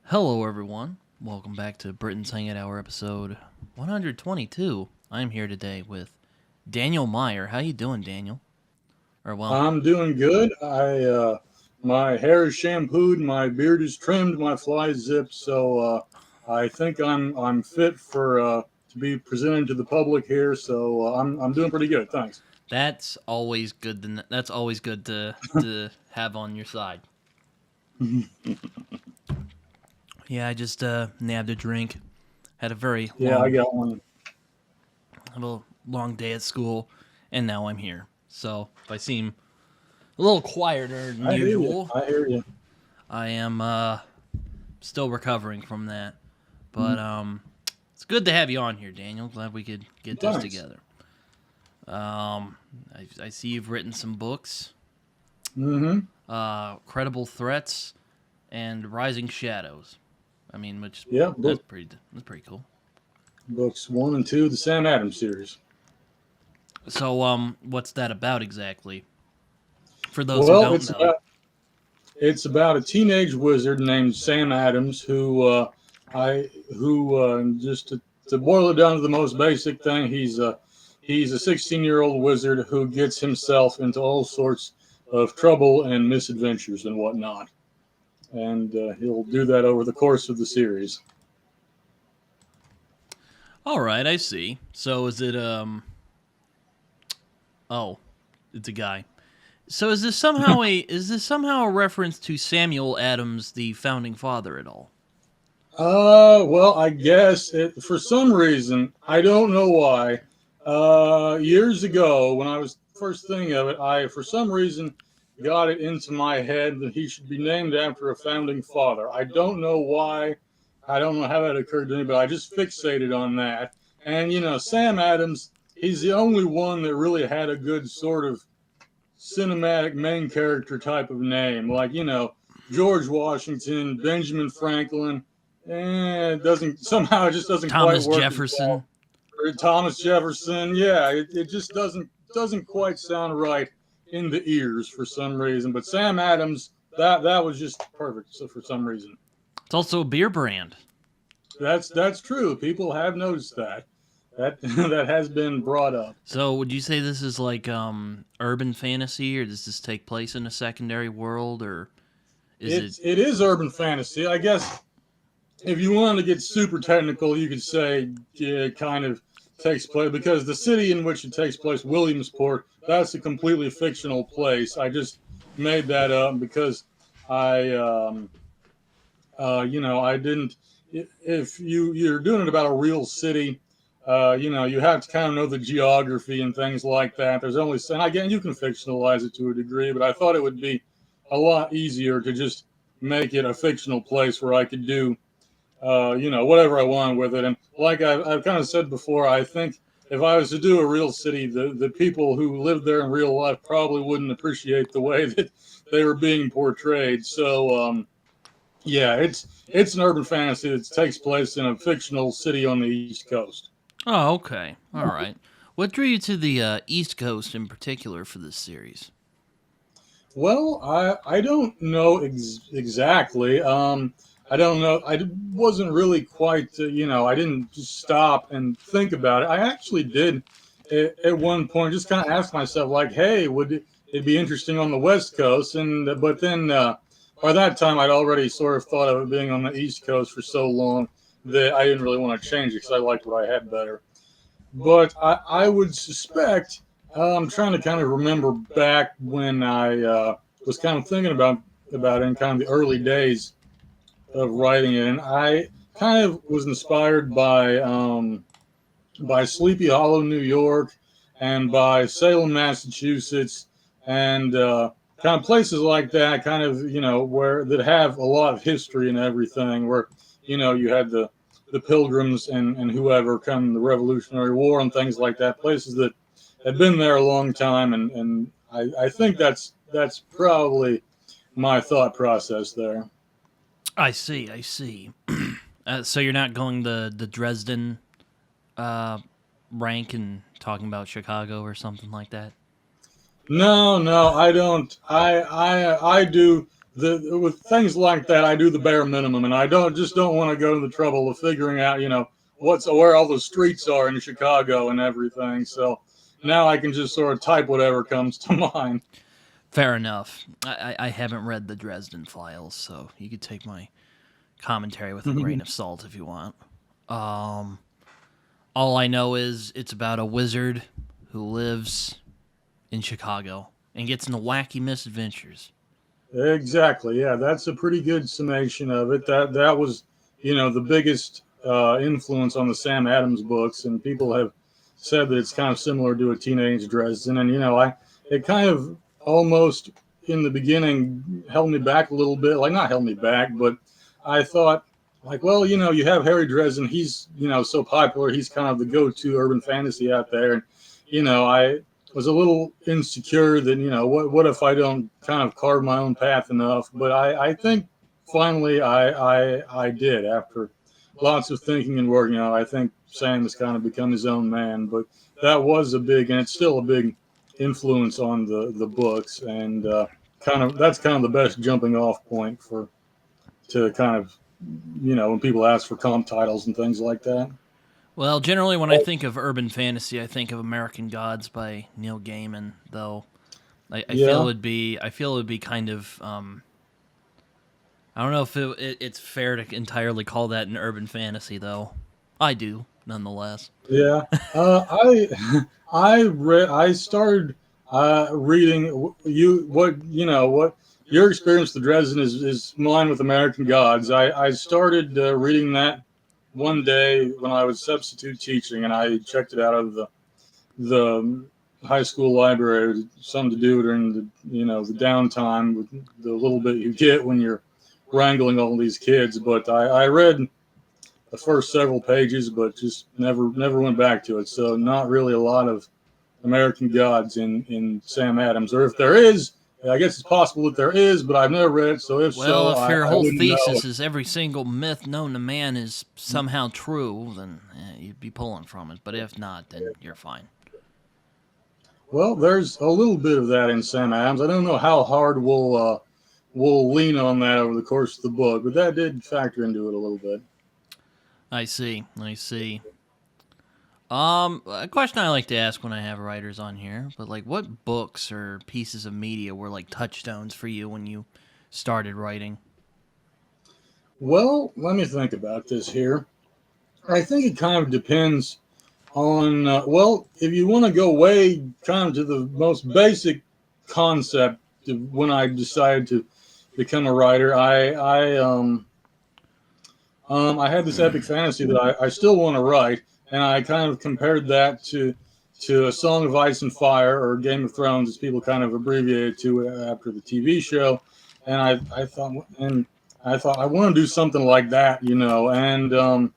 Hello, everyone. Welcome back to Britton's Hangout Hour episode 122. I'm here today with Daniel Meyer. How you doing, Daniel? Or well, I'm doing good. My hair is shampooed, my beard is trimmed, my fly is zipped, so I think I'm fit for to be presented to the public here. So I'm doing pretty good. Thanks. that's always good. That's always good to have on your side. Yeah, I just nabbed a drink. Had a very Yeah, I got one. have a long day at school, and now I'm here. So if I seem a little quieter than I hear you. usual, I hear you. I am still recovering from that. But it's good to have you on here, Daniel. Glad we could get this Thanks. together. I see you've written some books, Mm-hmm. Credible Threats and Rising Shadows. I mean, which Yeah, that's pretty cool. books 1 and 2, the Sam Adams series. So, what's that about exactly? For those who Well, don't know. it's about a teenage wizard named Sam Adams I who just to boil it down to the most basic thing, he's a 16-year-old wizard who gets himself into all sorts of trouble and misadventures and whatnot, and he'll do that over the course of the series. All right, I see. So is it Oh, it's a guy. So is this somehow a reference to Samuel Adams, the founding father, at all? Well, I guess for some reason, I don't know why. Years ago, when I was first thinking of it, I, for some reason, got it into my head that he should be named after a founding father. I don't know why. I don't know how that occurred to me, but I just fixated on that. And, Sam Adams, he's the only one that really had a good sort of cinematic main character type of name. Like, George Washington, Benjamin Franklin. It doesn't somehow it just doesn't quite Thomas work as well. Jefferson. Or Thomas Jefferson, yeah, it just doesn't quite sound right in the ears for some reason. But Sam Adams, that was just perfect. So for some reason, It's also a beer brand. that's true. People have noticed that that has been brought up. So would you say this is like urban fantasy, or does this take place in a secondary world, or is it It is urban fantasy, I guess. If you wanted to get super technical, you could say yeah, it kind of takes place because the city in which it takes place, Williamsport, that's a completely fictional place. I just made that up because I, I didn't. If you're doing it about a real city, you have to kind of know the geography and things like that. There's only, and again, you can fictionalize it to a degree, but I thought it would be a lot easier to just make it a fictional place where I could do whatever I want with it. And like I've kind of said before, I think if I was to do a real city, the people who lived there in real life probably wouldn't appreciate the way that they were being portrayed. So, yeah, it's an urban fantasy that takes place in a fictional city on the East Coast. Oh, okay. All right. What drew you to the East Coast in particular for this series? Well, I don't know exactly. I don't know. Wasn't really quite, I didn't just stop and think about it. I actually did at one point just kind of ask myself, like, hey, would it be interesting on the West Coast? But then by that time, I'd already sort of thought of it being on the East Coast for so long that I didn't really want to change it because I liked what I had better. But I would suspect, I'm trying to kind of remember back when I was kind of thinking about it in kind of the early days of writing it, and I kind of was inspired by Sleepy Hollow, New York, and by Salem, Massachusetts, and kind of places like that, kind of where that have a lot of history and everything, where you had the Pilgrims and whoever come the Revolutionary War and things like that, places that had been there a long time, and I think that's probably my thought process there. I see. I see. So you're not going the Dresden uh, rank and talking about Chicago or something like that? No, I don't. I do with things like that, I do the bare minimum, and I don't want to go to the trouble of figuring out, what's where all the streets are in Chicago and everything. So now I can just sort of type whatever comes to mind. Fair enough. I haven't read the Dresden Files, so you could take my commentary with a grain of salt if you want. Um, all I know is it's about a wizard who lives in Chicago and gets into wacky misadventures. Exactly. Yeah, that's a pretty good summation of it. That was, the biggest influence on the Sam Adams books, and people have said that it's kind of similar to a Teenage Dresden. And I it kind of almost in the beginning held me back a little bit. Like not held me back, but I thought like, well, you have Harry Dresden. He's so popular. He's kind of the go-to urban fantasy out there, and I was a little insecure that what if I don't kind of carve my own path enough, but I think finally I did after lots of thinking and work. I think Sam has kind of become his own man, but that was a big, and it's still a big influence on the books, and that's kind of the best jumping off point for to kind of when people ask for comp titles and things like that. Well, generally, when I think of urban fantasy, I think of American Gods by Neil Gaiman. Though I feel it Yeah. would be, kind of. I don't know if it's fair to entirely call that an urban fantasy, though. I do, nonetheless. Yeah, I started reading what your experience with Dresden is mine with American Gods. I started reading that one day when I was substitute teaching, and I checked it out of the high school library. It was something to do during the downtime with the little bit you get when you're wrangling all these kids. But I read the first several pages, but just never went back to it. So not really a lot of American Gods in Sam Adams, or if there is, I guess it's possible that there is, but I've never read it. So if Well, so, if I, your I whole wouldn't know. thesis is every single myth known to man is somehow true, then you'd be pulling from it. But if not, then you're fine. Well, there's a little bit of that in Sam Adams. I don't know how hard we'll lean on that over the course of the book, but that did factor into it a little bit. I see. I see. A question I like to ask when I have writers on here, but like, what books or pieces of media were like touchstones for you when you started writing? Well, let me think about this here. I think it kind of depends on if you want to go way kind of to the most basic concept of when I decided to become a writer, I had this epic fantasy that I still want to write, and I kind of compared that to A Song of Ice and Fire, or Game of Thrones, as people kind of abbreviated to after the TV show. And I thought I want to do something like that, and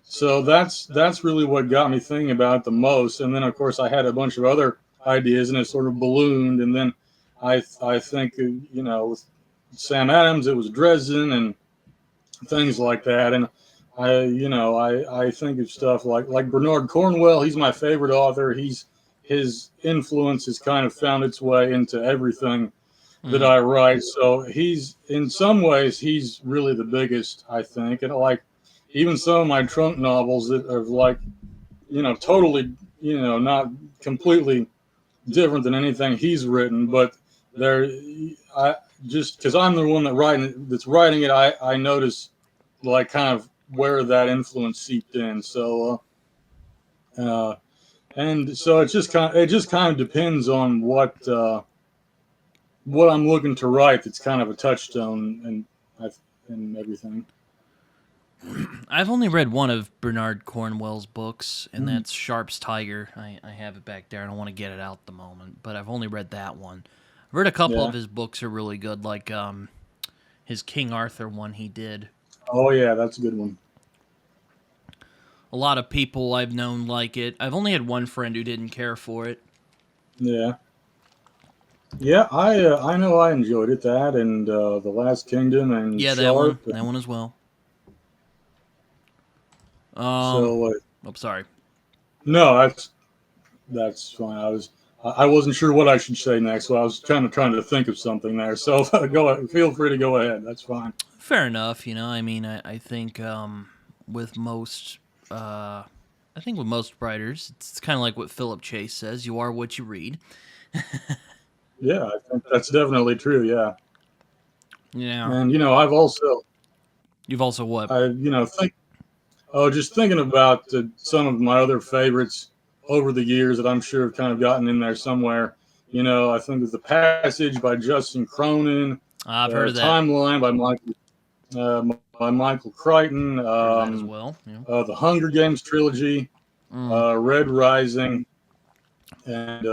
so that's really what got me thinking about it the most. And then of course I had a bunch of other ideas, and it sort of ballooned. And then I think with Sam Adams, it was Dresden and things like that. And I think of stuff like Bernard Cornwell. He's my favorite author. His influence has kind of found its way into everything that Mm. I write. So he's in some ways he's really the biggest, I think. And like even some of my trunk novels that are like totally not completely different than anything he's written, but they're I just because I'm the one that's writing it, I notice like kind of where that influence seeped in. So and so it just kind of depends on what I'm looking to write. That's kind of a touchstone and everything. I've only read one of Bernard Cornwell's books, and that's Sharp's Tiger. I have it back there. I don't want to get it out at the moment, but I've only read that one. I've read a couple Yeah. of his books are really good, like his King Arthur one he did. Oh yeah, that's a good one. A lot of people I've known like it. I've only had one friend who didn't care for it. Yeah. Yeah, I know I enjoyed it. That and the Last Kingdom and Yeah, Sharp. that one as well. So Oh, sorry. no, that's fine. I wasn't sure what I should say next, so I was trying to think of something there. So feel free to go ahead. That's fine. Fair enough. I mean, I think with most, I think with most writers, it's kind of like what Philip Chase says: "You are what you read." Yeah, I think that's definitely true. Yeah, Yeah. and You've also what? I think just thinking about some of my other favorites over the years that I'm sure have kind of gotten in there somewhere. I think of The Passage by Justin Cronin, I've heard of that. Timeline by Michael Crichton, Heard of that as well. Yeah. the Hunger Games trilogy, Mm. Red Rising, and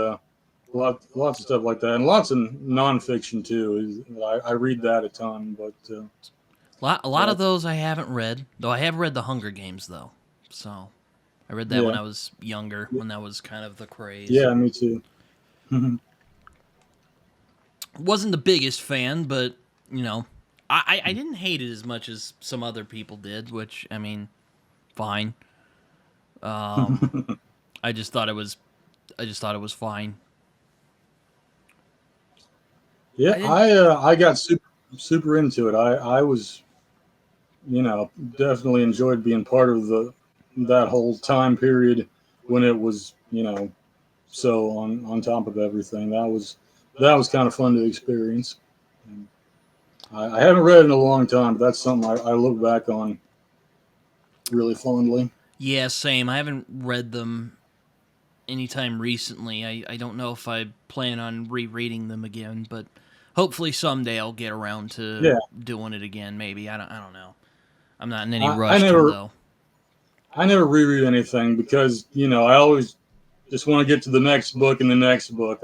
lots of stuff like that, and lots of nonfiction too. I read that a ton, but A lot of those I haven't read, though. I have read the Hunger Games, though. So I read that when yeah, I was younger, when that was kind of the craze. yeah, me too. Wasn't the biggest fan, but I didn't hate it as much as some other people did, which I mean, fine. I just thought it was fine. Yeah, I didn't. I got super into it. I was definitely enjoyed being part of that whole time period when it was so on top of everything. That was kind of fun to experience. And I haven't read it in a long time, but that's something I look back on really fondly. Yeah, same. I haven't read them anytime recently. I don't know if I plan on rereading them again, but hopefully someday I'll get around to Yeah, doing it again. Maybe I don't know. I'm not in any I rush to never though. I never reread anything because I always just want to get to the next book and the next book.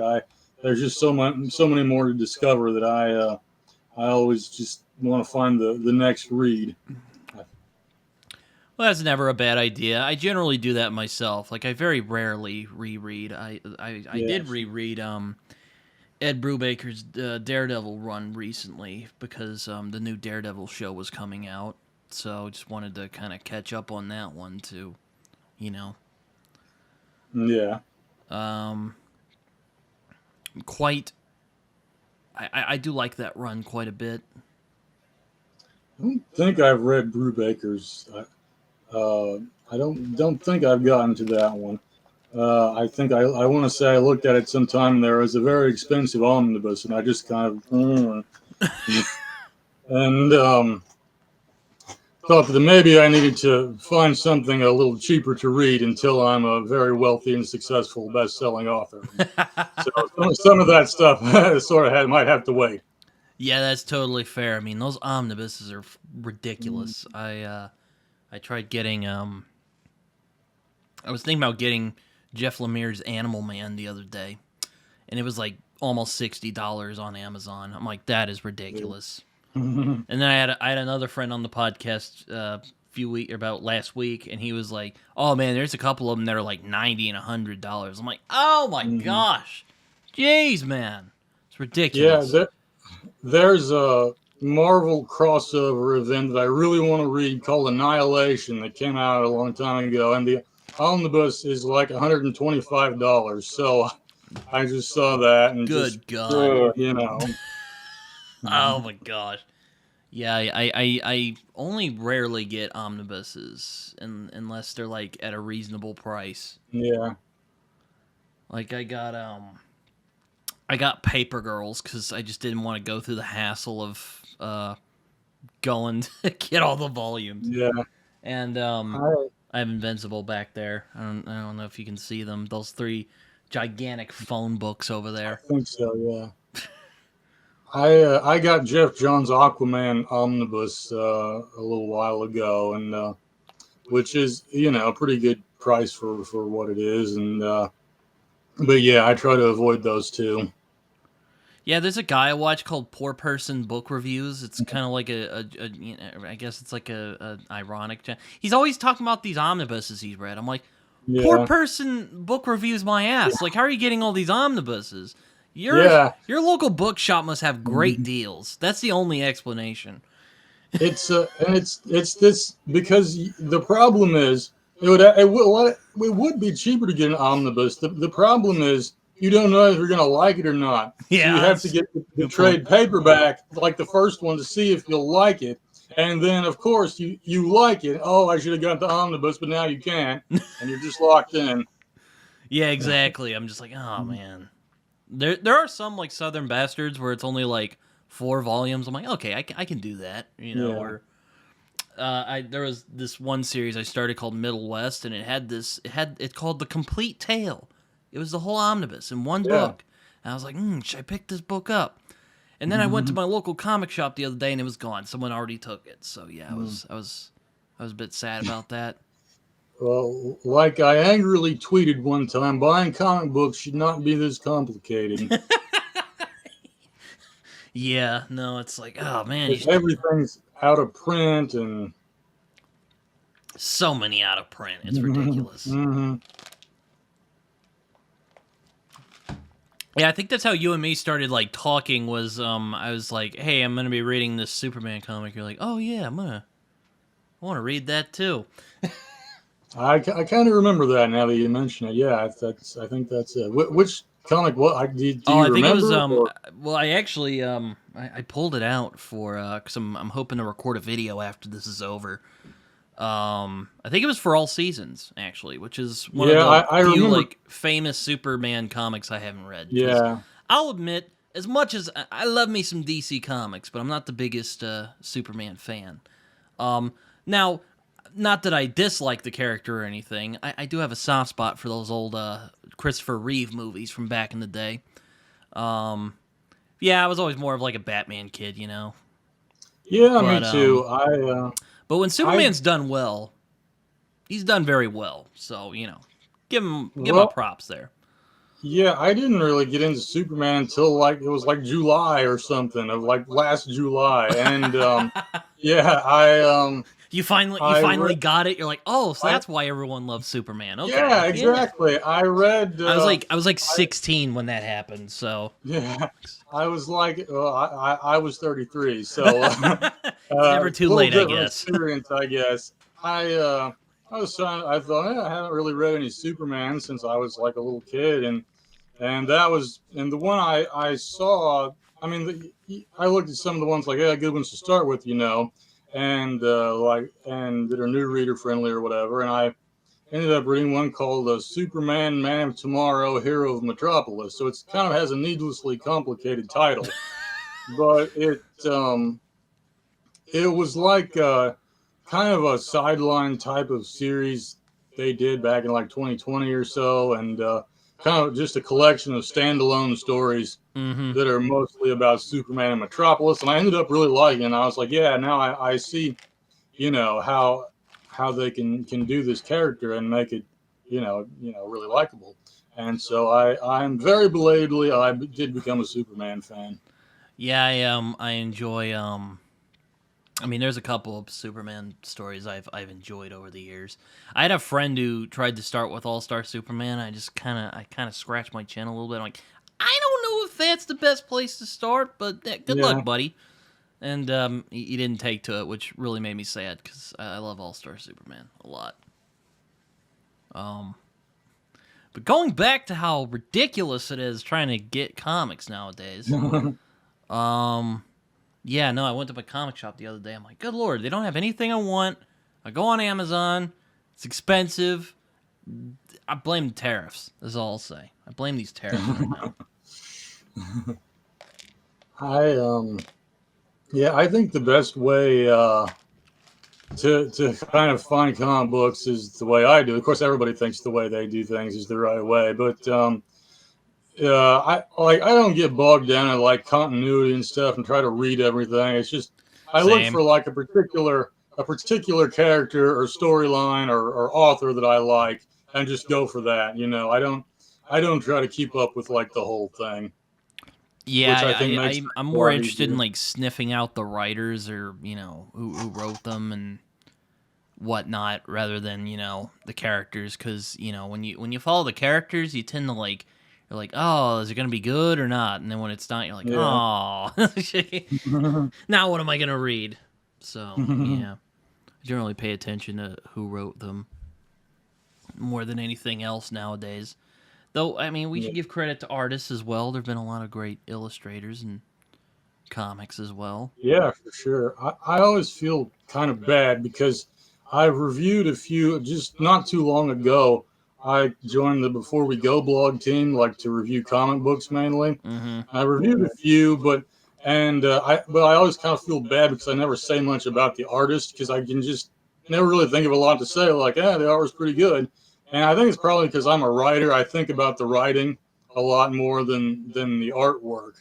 There's just so many more to discover that I always just want to find the next read. Well, that's never a bad idea. I generally do that myself. Like I very rarely reread. I Yeah. did reread Ed Brubaker's Daredevil run recently because the new Daredevil show was coming out. So just wanted to kind of catch up on that one too. You know, Yeah. um, quite. I do like that run quite a bit. I don't think I've read Brubaker's. I don't think I've gotten to that one. I think I want to say I looked at it sometime and there was a very expensive omnibus, and I just kind of and thought that maybe I needed to find something a little cheaper to read until I'm a very wealthy and successful best-selling author. So some of that stuff might have to wait. Yeah, that's totally fair. I mean, those omnibuses are ridiculous. I tried getting I was thinking about getting Jeff Lemire's Animal Man the other day, and it was like almost $60 on Amazon. I'm like, that is ridiculous. And then I had another friend on the podcast about last week, and he was like, "Oh man, there's a couple of them that are like $90 and $100." I'm like, "Oh my gosh, jeez, man, it's Yeah, ridiculous." there's a Marvel crossover event that I really want to read called Annihilation that came out a long time ago, and the omnibus is like $125. So I just saw that and just Good God. you know. Oh my gosh. Yeah, I only rarely get omnibuses unless they're like at a reasonable price. Yeah. Like I got Paper Girls because I just didn't want to go through the hassle of going to get all the volumes. Yeah. And I I have Invincible back there. I don't know if you can see them. Those three gigantic phone books over there. think so. Yeah. I got Jeff Johns' Aquaman omnibus a little while ago, and which is a pretty good price for what it is, and but yeah, I try to avoid those too. Yeah, there's a guy I watch called Poor Person Book Reviews. It's kind of like I guess it's like a ironic. He's always talking about these omnibuses he's read. I'm like, Poor Yeah. Person Book Reviews my ass. Like, how are you getting all these omnibuses? Yeah. Your local bookshop must have great deals. That's the only explanation. And it's this because the problem is it would be cheaper to get an omnibus. The problem is you don't know if you're going to like it or not. So you Yeah, have to that's get a the good point. trade paperback, like the first one, to see if you'll like it. And then, of course, you like it. Oh, I should have got the omnibus, but now you can't, and you're just locked in. Yeah, exactly. I'm just like, oh man. There are some like Southern Bastards where it's only like 4 volumes. I'm like, okay, I can do that, you know. Yeah. Or there was this one series I started called Middle West, and it called The Complete Tale. It was the whole omnibus in one Yeah. book. And I was like, should I pick this book up? And then I went to my local comic shop the other day, and it was gone. Someone already took it. So yeah, I was a bit sad about that. Well, like I angrily tweeted one time, buying comic books should not be this complicated. Yeah, no, it's like, oh man, If everything's out of print and so many out of print. It's ridiculous. mm-hmm. Yeah, I think that's how you and me started like talking. Was I was like, "Hey, I'm gonna be reading this Superman comic." You're like, "Oh yeah, I want to read that too." I kind of remember that now that you mention it. Yeah, I think that's it. Which comic? What do Oh, you I think it was remember? Or? Well, I actually I pulled it out for because I'm hoping to record a video after this is over. I think it was for All Seasons actually, which is one of Yeah, the I few remember. like famous Superman comics I haven't read. Because Yeah, I'll admit, as much as I love me some DC comics, but I'm not the biggest Superman fan. Now, not that I dislike the character or anything. I do have a soft spot for those old Christopher Reeve movies from back in the day. Yeah, I was always more of like a Batman kid, you know. yeah, me But too. but when I Superman's done well, he's done very well. So you know, give him well, props there. yeah, I didn't really get into Superman until like it was like July or something of like last July, and yeah, You I finally read. got it. You're like, oh, so I that's why everyone loves Superman. Yeah, Okay, yeah. exactly. I read. I was like I 16 when that happened. So Yeah, I was like, well, I was 33, so it's never a too little late, I different guess. experience, I guess. I was trying. I thought, I haven't really read any Superman since I was like a little kid, and that was and the one I saw. I mean, I looked at some of the ones like, yeah, good ones to start with, and like and that are new reader friendly or whatever, and I ended up reading one called Superman, Man of Tomorrow, Hero of Metropolis. So it's kind of has a needlessly complicated title, but it was like kind of a sideline type of series they did back in like 2020 or so, and kind of just a collection of standalone stories Mm-hmm. that are mostly about Superman and Metropolis. And I ended up really liking it. And I was like, yeah, now I see, how they can do this character and make it, really likable. And so I'm very belatedly I did become a Superman fan. Yeah, I enjoy I mean, there's a couple of Superman stories I've enjoyed over the years. I had a friend who tried to start with All Star Superman. I kind of scratched my chin a little bit. I'm like, I don't know if that's the best place to start, but good luck, Yeah. buddy. And he didn't take to it, which really made me sad because I love All Star Superman a lot. But going back to how ridiculous it is trying to get comics nowadays. Yeah, no, I went to my comic shop the other day. I'm like, good lord, they don't have anything I want. I go on Amazon. It's expensive. I blame the tariffs. That's all I'll say. I blame these tariffs right now. I yeah, I think the best way to kind of find comic books is the way I do. Of course, everybody thinks the way they do things is the right way, but I don't get bogged down in like continuity and stuff and try to read everything. It's just I look Same. for like a particular character or storyline or author that I like and just go for that. I don't try to keep up with like the whole thing, Yeah, which I think makes I'm things a more lot interested in easier. like sniffing out the writers or who wrote them and whatnot rather than the characters because when you follow the characters you tend to like you're like, oh, is it gonna be good or not, and then when it's not you're like, Yeah. oh. Now what am I gonna read? So yeah, I generally pay attention to who wrote them more than anything else nowadays. Though, I mean, we Yeah, should give credit to artists as well. There've been a lot of great illustrators and comics as well. yeah, for sure. I always feel kind of bad because I've reviewed a few just not too long ago. I joined the Before We Go blog team, like to review comic books mainly. Mm-hmm. I reviewed a few, but I always kind of feel bad because I never say much about the artist because I can just never really think of a lot to say. Like, the art was pretty good, and I think it's probably because I'm a writer. I think about the writing a lot more than the artwork.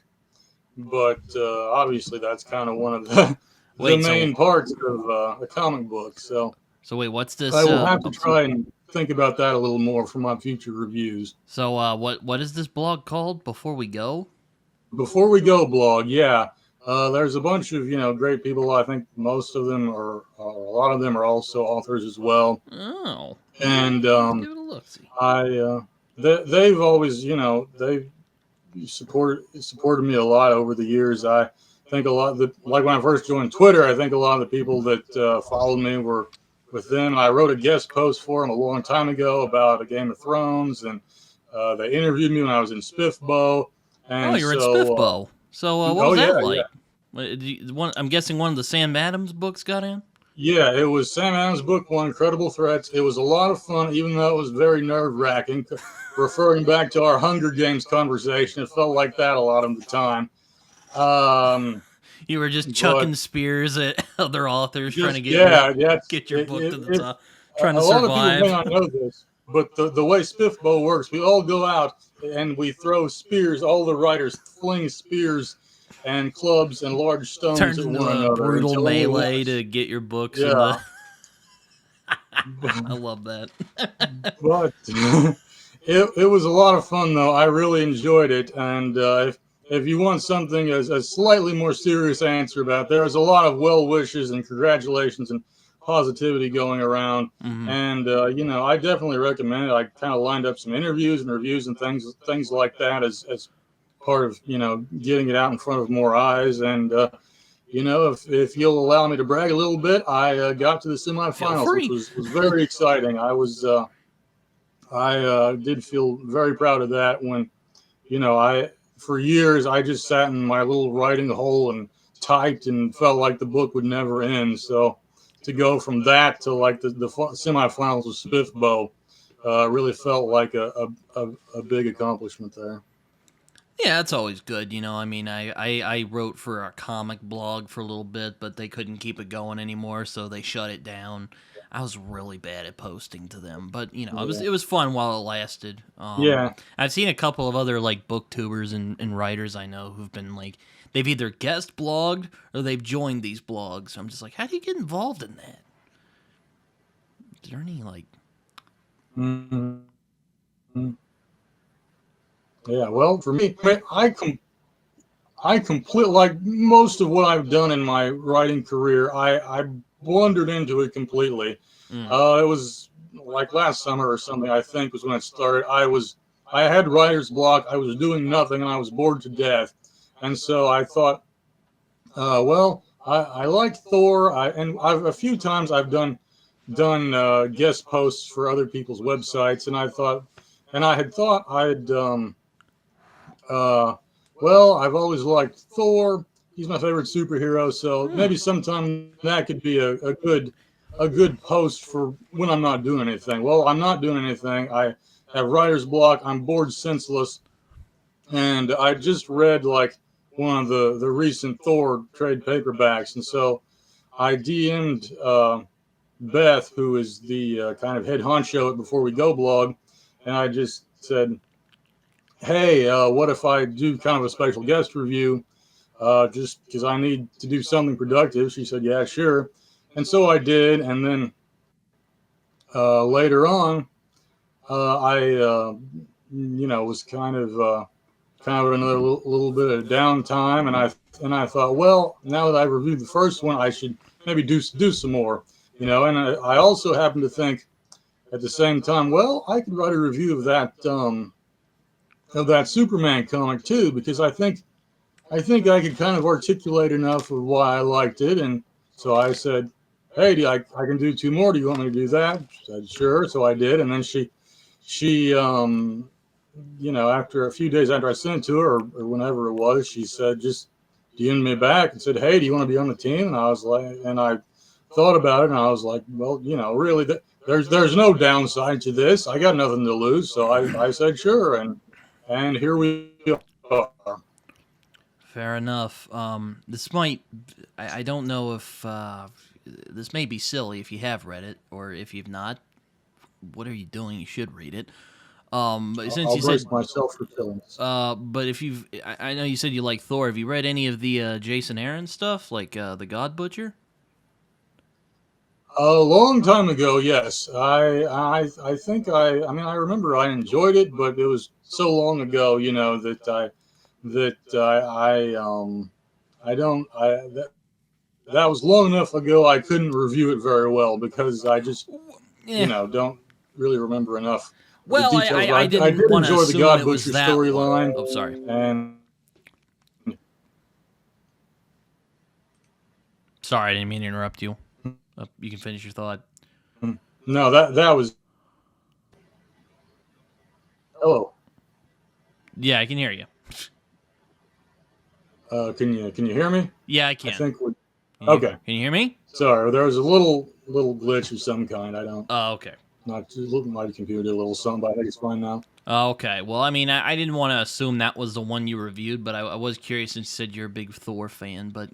But obviously, that's kind of one of the the Wait, so main parts of the comic book. So wait, what's I this? will have to try and think about that a little more for my future reviews. What is this blog called? Before we go. Before We Go blog, yeah. There's a bunch of great people. I think most of them or a lot of them are also authors as well. Oh, And give it a look. See. I they've always they've supported me a lot over the years. I think a lot of like when I first joined Twitter, I think a lot of the people that followed me were with them. I wrote a guest post for them a long time ago about a Game of Thrones, and they interviewed me when I was in Spiffbo. Oh, And you're in so, Spiffbo. So, what oh was yeah, that yeah. like? I'm guessing one of the Sam Adams books got in. Yeah, it was Sam Adams' book one, Incredible Threats. It was a lot of fun, even though it was very nerve wracking. Referring back to our Hunger Games conversation, it felt like that a lot of the time. Um, You were just but chucking spears at other authors trying to just yeah, that's get your book to the it. top, trying A to lot of people may survive. not know this, but the way Spiffbo works, we all go out and we throw spears. All the writers fling spears and clubs and large stones Turns at into one a another brutal until only one melee is. to get your books in the. Yeah, I love that. but it was a lot of fun though. I really enjoyed it, and if you want something as a slightly more serious answer about, there was a lot of well wishes and congratulations and positivity going around. Mm-hmm. And I definitely recommend it. I kind of lined up some interviews and reviews and things like that as part of getting it out in front of more eyes. And if you'll allow me to brag a little bit, I got to the Feel semifinals, which free. was very exciting. I did feel very proud of that when, I for years I just sat in my little writing hole and typed and felt like the book would never end. So to go from that to like the semifinals of Spiffbo really felt like a big accomplishment there. Yeah, it's always good. I mean, I wrote for a comic blog for a little bit, but they couldn't keep it going anymore, so they shut it down. I was really bad at posting to them, but Yeah. it was fun while it lasted. Yeah. I've seen a couple of other like booktubers and writers I know who've been like they've either guest blogged or they've joined these blogs. So I'm just like, how do you get involved in that? Is there any like Mhm. Yeah. Well, for me, I complete like most of what I've done in my writing career. I blundered into it completely. mm, It was like last summer or something. I think was when it started. I had writer's block. I was doing nothing and I was bored to death. And so I thought, well, I like Thor. A few times I've done guest posts for other people's websites, and I had thought I'd uh, well, I've always liked Thor. He's my favorite superhero, so mm, maybe sometime that could be a good post for when I'm not doing anything. Well, I'm not doing anything. I have writer's block. I'm bored senseless, and I just read like one of the recent Thor trade paperbacks, and so I DM'd Beth, who is the kind of head honcho at Before We Go blog, and I just said, hey, what if I do kind of a special guest review just because I need to do something productive? She said, yeah, sure. And so I did. And then later on, I was kind of another little bit of downtime. And I thought, well, now that I've reviewed the first one, I should maybe do some more, And I also happened to think at the same time, well, I could write a review of that Superman comic too, because I think I could kind of articulate enough of why I liked it, and so I said, "Hey, I can do two more. Do you want me to do that?" She said, "Sure." So I did, and then she after a few days after I sent it to her, or whenever it was, she said, just DM'd me back and said, "Hey, do you want to be on the team?" And I was like, and I thought about it, and I was like, well, really, there's no downside to this. I got nothing to lose, so I said sure, and here we are. Fair enough. This might. I don't know if this may be silly if you have read it, or if you've not. What are you doing? You should read it. But since I'll you brace said, myself for feelings. but if I know you said you like Thor. Have you read any of the Jason Aaron stuff, like the God Butcher? A long time ago, yes. I think I mean I remember I enjoyed it, but it was so long ago, that I don't I that was long enough ago I couldn't review it very well because I just Yeah. don't really remember enough of the Well, details. I But I didn't did want to enjoy the assume God it was Butcher that one. storyline, Oh, sorry. and Sorry, I didn't mean to interrupt you. You can finish your thought. no, that was hello. Yeah, I can hear you. Can you hear me? Yeah, I I can. think we Can okay. you hear me? Sorry, there was a little glitch of some kind. I don't Oh, okay. not my computer did a little something, but I think it's fine now. Okay. Well, I mean, I didn't want to assume that was the one you reviewed, but I was curious since you said you're a big Thor fan. But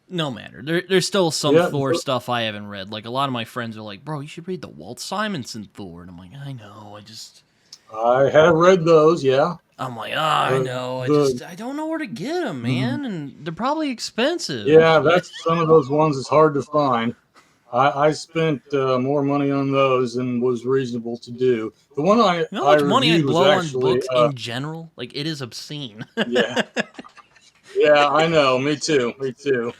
no matter. There's still some Yeah, Thor stuff I haven't read. Like a lot of my friends are like, "Bro, you should read the Walt Simonson Thor," and I'm like, "I know. I have read those. Yeah, I'm like, I the know. the I don't know where to get them, mhm. man, and they're probably expensive." Yeah, that's some of those ones that's hard to find. I spent more money on those than was reasonable to do. The one You know how I much money I reviewed was blow on actually books in general? Like, it is obscene. yeah, yeah, I know. Me too. Me too.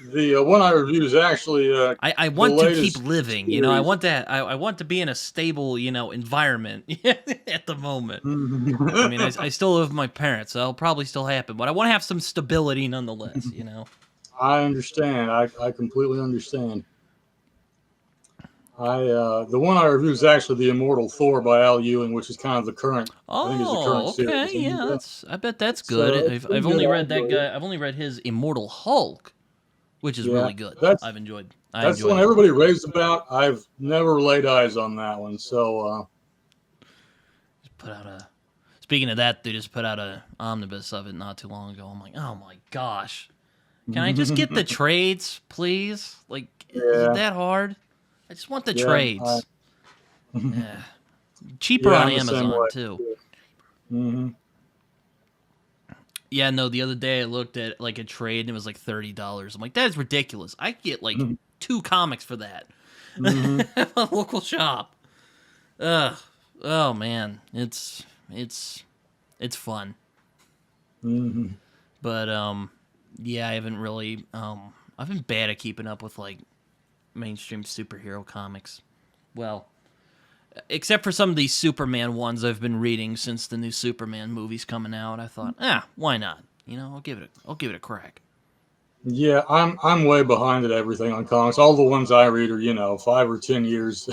The one I reviewed is actually I the want to keep latest living. I series. want that. I want to be in a stable, environment at the moment. I mean, I still live with my parents, so that'll probably still happen, but I want to have some stability nonetheless. I understand. I completely understand. The one I reviewed is actually the Immortal Thor by Al Ewing, which is kind of the current. I think is the current Oh, okay, series, and yeah, I bet that's good. it's pretty I've good. only I read that enjoyed it. guy. I've only read his Immortal Hulk, which is Yeah, really good. that's I that's the one enjoyed it. everybody raves about. I've never laid eyes on that one, so Just put out a. Speaking of that, they just put out a omnibus of it not too long ago. I'm like, oh my gosh, can I just get the trades, please? Like, is it yeah, that hard? I just want the yeah, trades. Yeah. Cheaper yeah. on I'm the same Amazon way. too. Hmm. Yeah, no, the other day I looked at like a trade and it was like $30. I'm like, that is ridiculous. I could get like 2 comics for that Hmm. at a local shop. Ugh. Oh man, it's fun. Hmm. But yeah, I haven't really I've been bad at keeping up with like mainstream superhero comics. Well, except for some of these Superman ones I've been reading since the new Superman movie's coming out. I thought, why not? I'll give it a crack. Yeah, I'm way behind at everything on comics. All the ones I read are 5 or 10 years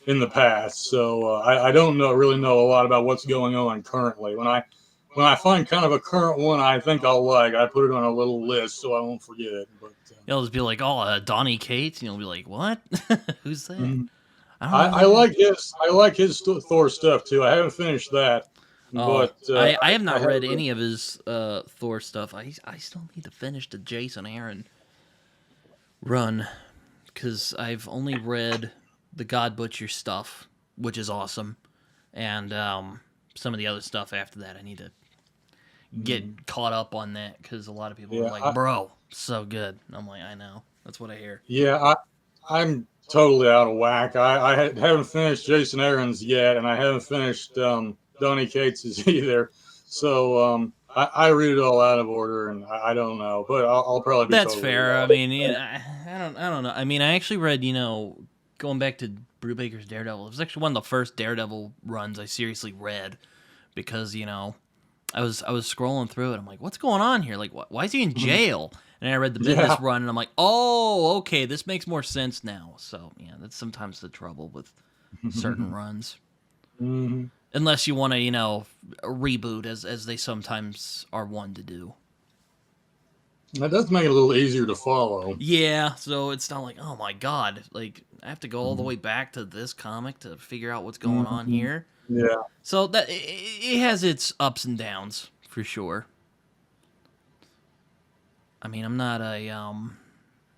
in the past, so I don't really know a lot about what's going on currently. When I find kind of a current one I think I'll like, I put it on a little list so I won't forget it. But You'll just be like, oh, Donny Cates, and you'll be like, what? Who's that? mhm. I don't I, know who I that is. like his Thor stuff too. I haven't finished that, Oh, but I have I not have read read. any of his Thor stuff. I still need to finish the Jason Aaron run because I've only read the God Butcher stuff, which is awesome, and some of the other stuff after that. I need to Mhm. get caught up on that because a lot of people are Yeah, like, "Bro, so good." And I'm like, I know. That's what I hear. yeah, I'm totally out of whack. I haven't finished Jason Aaron's yet, and I haven't finished Donny Cates's either. So I read it all out of order, and I don't know, but I'll probably be That's totally fair. I lost. mean, I don't know. I mean, I actually read, going back to Brubaker's Daredevil. It was actually one of the first Daredevil runs I seriously read because I was scrolling through it. I'm like, what's going on here? Like, why is he in jail? And I read the Yeah. Bendis run, and I'm like, oh, okay, this makes more sense now. So yeah, that's sometimes the trouble with certain runs. Hmm. Unless you want to, reboot as they sometimes are one to do. That does make it a little easier to follow. Yeah, so it's not like, oh my god, like I have to go all the way back to this comic to figure out what's going on Mm-hmm. here. Yeah. So that it has its ups and downs for sure. I mean, I'm not a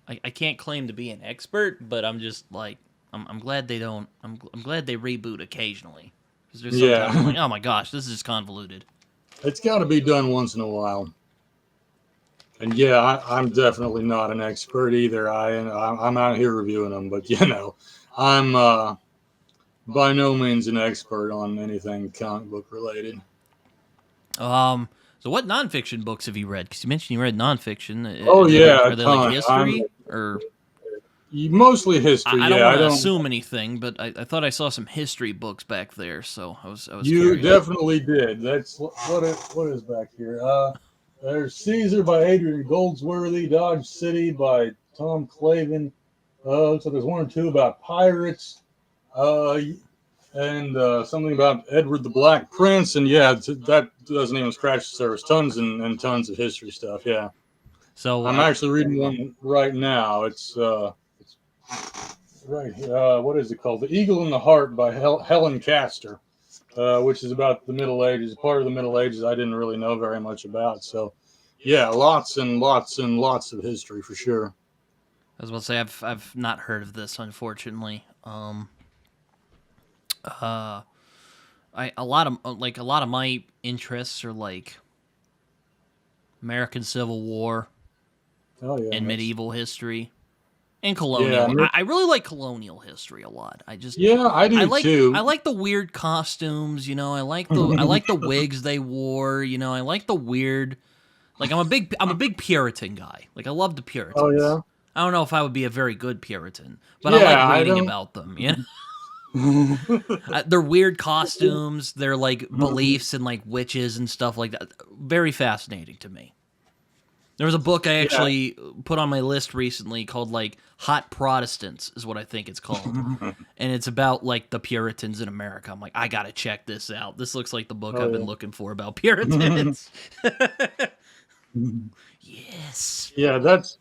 I can't claim to be an expert, but I'm just like I'm glad they don't. I'm glad they reboot occasionally because there's sometimes I'm Yeah. like, oh my gosh, this is convoluted. It's got to be done once in a while. And yeah, I'm definitely not an expert either. I'm out here reviewing them, but I'm by no means an expert on anything comic book related. Um, so what nonfiction books have you read? Because you mentioned you read nonfiction. Oh yeah, a Are they like ton. I'm history or? mostly history. I don't Yeah, want I to don't. assume anything, but I thought I saw some history books back there, so I was You curious. definitely did. That's what is back here. There's Caesar by Adrian Goldsworthy, Dodge City by Tom Clavin. So there's one or two about pirates. Uh, and something about Edward the Black Prince, and yeah, that doesn't even scratch the surface. Tons and tons of history stuff. Yeah, So I'm actually reading one right now. It's right here. What is it called? The Eagle in the Heart by Helen Castor, which is about the Middle Ages. Part of the Middle Ages I didn't really know very much about. So, yeah, lots and lots and lots of history for sure. I was about to say I've not heard of this, unfortunately. Uh, I a lot of my interests are like American Civil War Oh yeah, and that's medieval history and yeah, colonial. I really like colonial history a lot. yeah. I do I too. like the weird costumes. I like the wigs they wore. I like the weird. Like I'm a big Puritan guy. Like I love the Oh Puritans. yeah. I don't know if I would be a very good Puritan, but I like Yeah, I reading don't. about them. Their weird costumes, their like beliefs and like witches and stuff like that. Very fascinating to me. There was a book I Yeah. actually put on my list recently called like Hot Protestants is what I think it's called. And it's about like the Puritans in America. I'm like, I gotta check this out. This looks like the book I've been Oh looking for about Puritans. yeah. Yes. Yeah, that's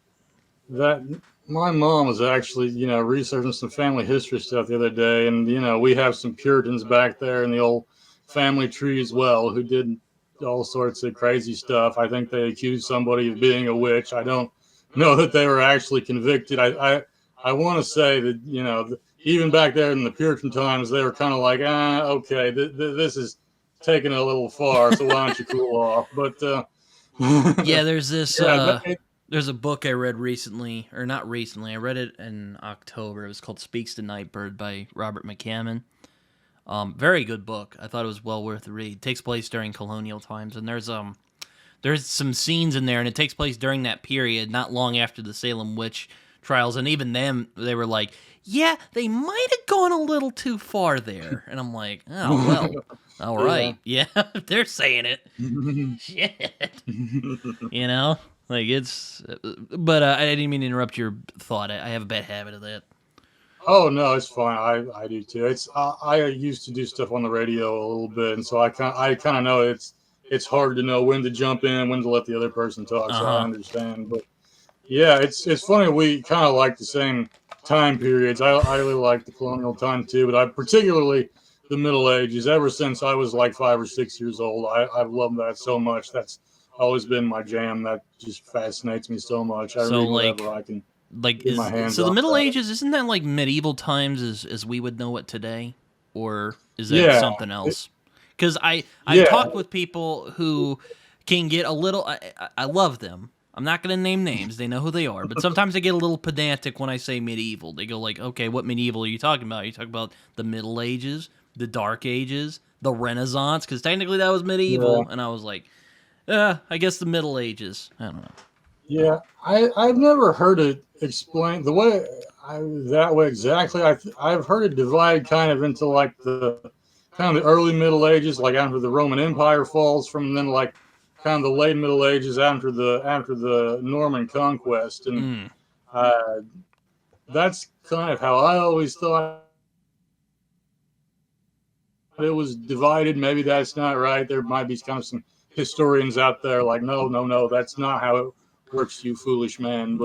that. My mom was actually, researching some family history stuff the other day, and we have some Puritans back there in the old family tree as well who did all sorts of crazy stuff. I think they accused somebody of being a witch. I don't know that they were actually convicted. I want to say that even back there in the Puritan times, they were kind of like, okay, this is taking it a little far, so why don't you cool off? But Yeah, there's this yeah, there's a book I read recently, or not recently. I read it in October. It was called Speaks to Nightbird by Robert McCammon. Very good book. I thought it was well worth the read. It takes place during colonial times, and there's some scenes in there, and it takes place during that period, not long after the Salem witch trials, and even them, they were like, yeah, they might have gone a little too far there. And I'm like, oh well, all right, yeah, they're saying it. Shit, you know, like it's. But I didn't mean to interrupt your thought. I have a bad habit of that. Oh no, it's fine. I do too. I used to do stuff on the radio a little bit, and so I kind of know it's hard to know when to jump in, when to let the other person talk. Uh So I huh. understand. But yeah, it's funny. We kind of like the same time periods. I really like the colonial time too, but I particularly the Middle Ages. Ever since I was like 5 or 6 years old, I've loved that so much. That's always been my jam. That just fascinates me so much. I So read whatever like I can like get my is hands so the on Middle about it. Ages, isn't that like medieval times as we would know it today, or is that Yeah, something else? Because I've yeah. talked with people who can get a little. I love them. I'm not going to name names. They know who they are. But sometimes they get a little pedantic when I say medieval. They go like, okay, what medieval are you talking about? Are you talking about the Middle Ages, the Dark Ages, the Renaissance? Because technically that was Yeah. medieval. And I was like, I guess the Middle Ages. I don't know. Yeah, I've never heard it explained the way that way exactly. I've heard it divided kind of into like the kind of the early Middle Ages, like after the Roman Empire falls, from then like kind of the late Middle Ages after the Norman conquest, and Mm. uh, that's kind of how I always thought it was divided. Maybe that's not right. There might be kind of some historians out there like, no, no, no, that's not how it works, you foolish man.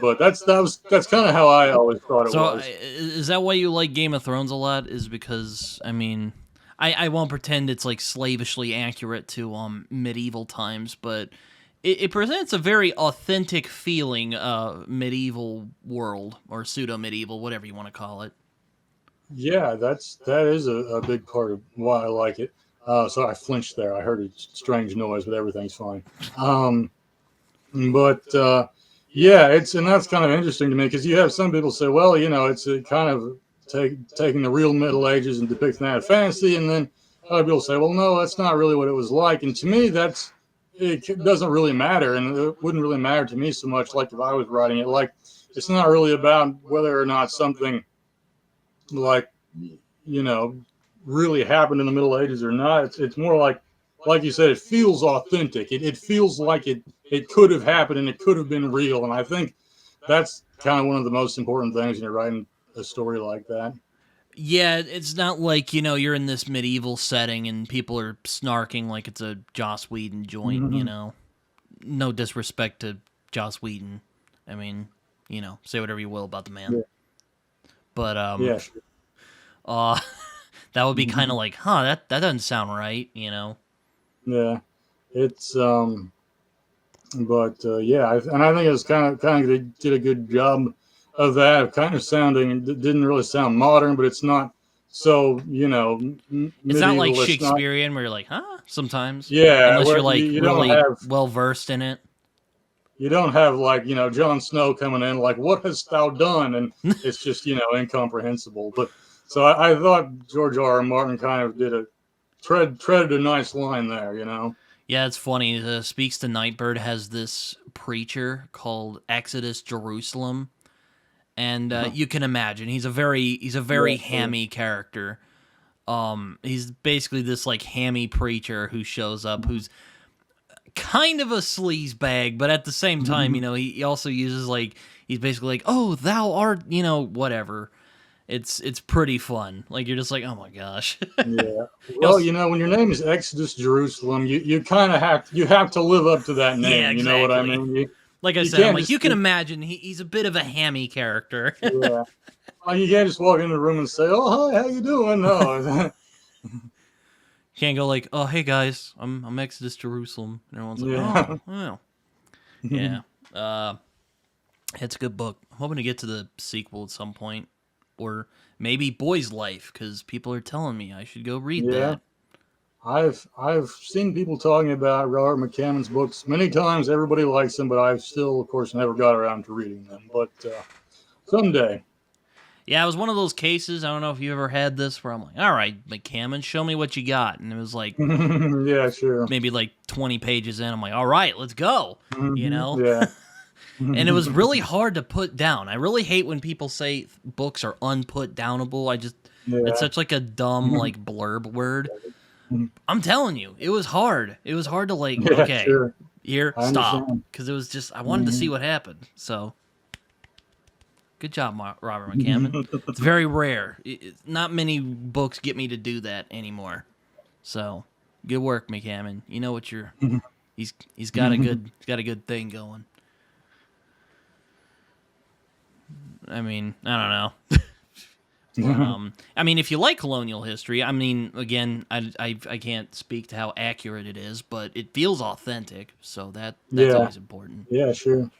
But that's kind of how I always thought it So was. is that why you like Game of Thrones a lot? Is because I mean, I won't pretend it's like slavishly accurate to medieval times, but it presents a very authentic feeling medieval world or pseudo medieval, whatever you want to call it. Yeah, that is a big part of why I like it. So I flinched there. I heard a strange noise, but everything's fine. Um, but yeah, and that's kind of interesting to me because you have some people say, well, it's a kind of taking the real Middle Ages and depicting that as fantasy, and then other people say, well, no, that's not really what it was like. And to me, it doesn't really matter, and it wouldn't really matter to me so much. Like if I was writing it, like it's not really about whether or not something like really happened in the Middle Ages or not. It's more like you said, it feels authentic. It feels like it could have happened and it could have been real. And I think that's kind of one of the most important things when you're writing a story like that. Yeah, it's not like, you're in this medieval setting and people are snarking like it's a Joss Whedon joint, No disrespect to Joss Whedon. I mean, say whatever you will about the man. Yeah. But Yeah, sure. that would be kind of like, that doesn't sound right, Yeah, it's but yeah, and I think it's kind of they did a good job of that, of kind of sounding. It didn't really sound modern, but it's not so It's not like medieval. It's not. Shakespearean where you're like, sometimes. Yeah, Unless you're where like you don't really have well versed in it. like Jon Snow coming in like, what hast thou done? And it's just incomprehensible. But so I thought George R. R. Martin kind of did treaded a nice line there. Yeah, it's funny. Speaks to Nightbird has this preacher called Exodus Jerusalem, and you can imagine he's a very hammy character. He's basically this like hammy preacher who shows up, who's kind of a sleazebag, but at the same time, he also uses like he's basically like, oh, thou art, whatever. It's pretty fun. Like you're just like, oh my gosh. Yeah. Well, when your name is Exodus Jerusalem, you kind of have to live up to that name. Yeah, exactly. You know what I mean? Like I said, I'm like, you can imagine he's a bit of a hammy character. Yeah. Well, you can't just walk into the room and say, "Oh, hi, how you doing?" No. Can't go like, "Oh, hey guys, I'm Exodus Jerusalem," and everyone's like, Yeah. "Oh, well, yeah." It's a good book. I'm hoping to get to the sequel at some point, or maybe Boy's Life, because people are telling me I should go read that. I've seen people talking about Robert McCammon's books many times. Everybody likes them, but I've still, of course, never got around to reading them. But someday. Yeah, it was one of those cases. I don't know if you ever had this where I'm like, all right, McCammon, show me what you got. And it was like, yeah, sure. Maybe like 20 pages in. I'm like, all right, let's go. Yeah. And it was really hard to put down. I really hate when people say books are unput downable. It's such like a dumb like blurb word. I'm telling you, it was hard. It was hard to like, okay, sure. Here, stop. Because it was just, I wanted to see what happened. So, good job, Robert McCammon. It's very rare. Not many books get me to do that anymore. So, good work, McCammon. You know what you're. He's got a good thing going. I mean, I don't know. I mean, if you like colonial history, I mean, again, I can't speak to how accurate it is, but it feels authentic, so that's always important. Yeah, sure.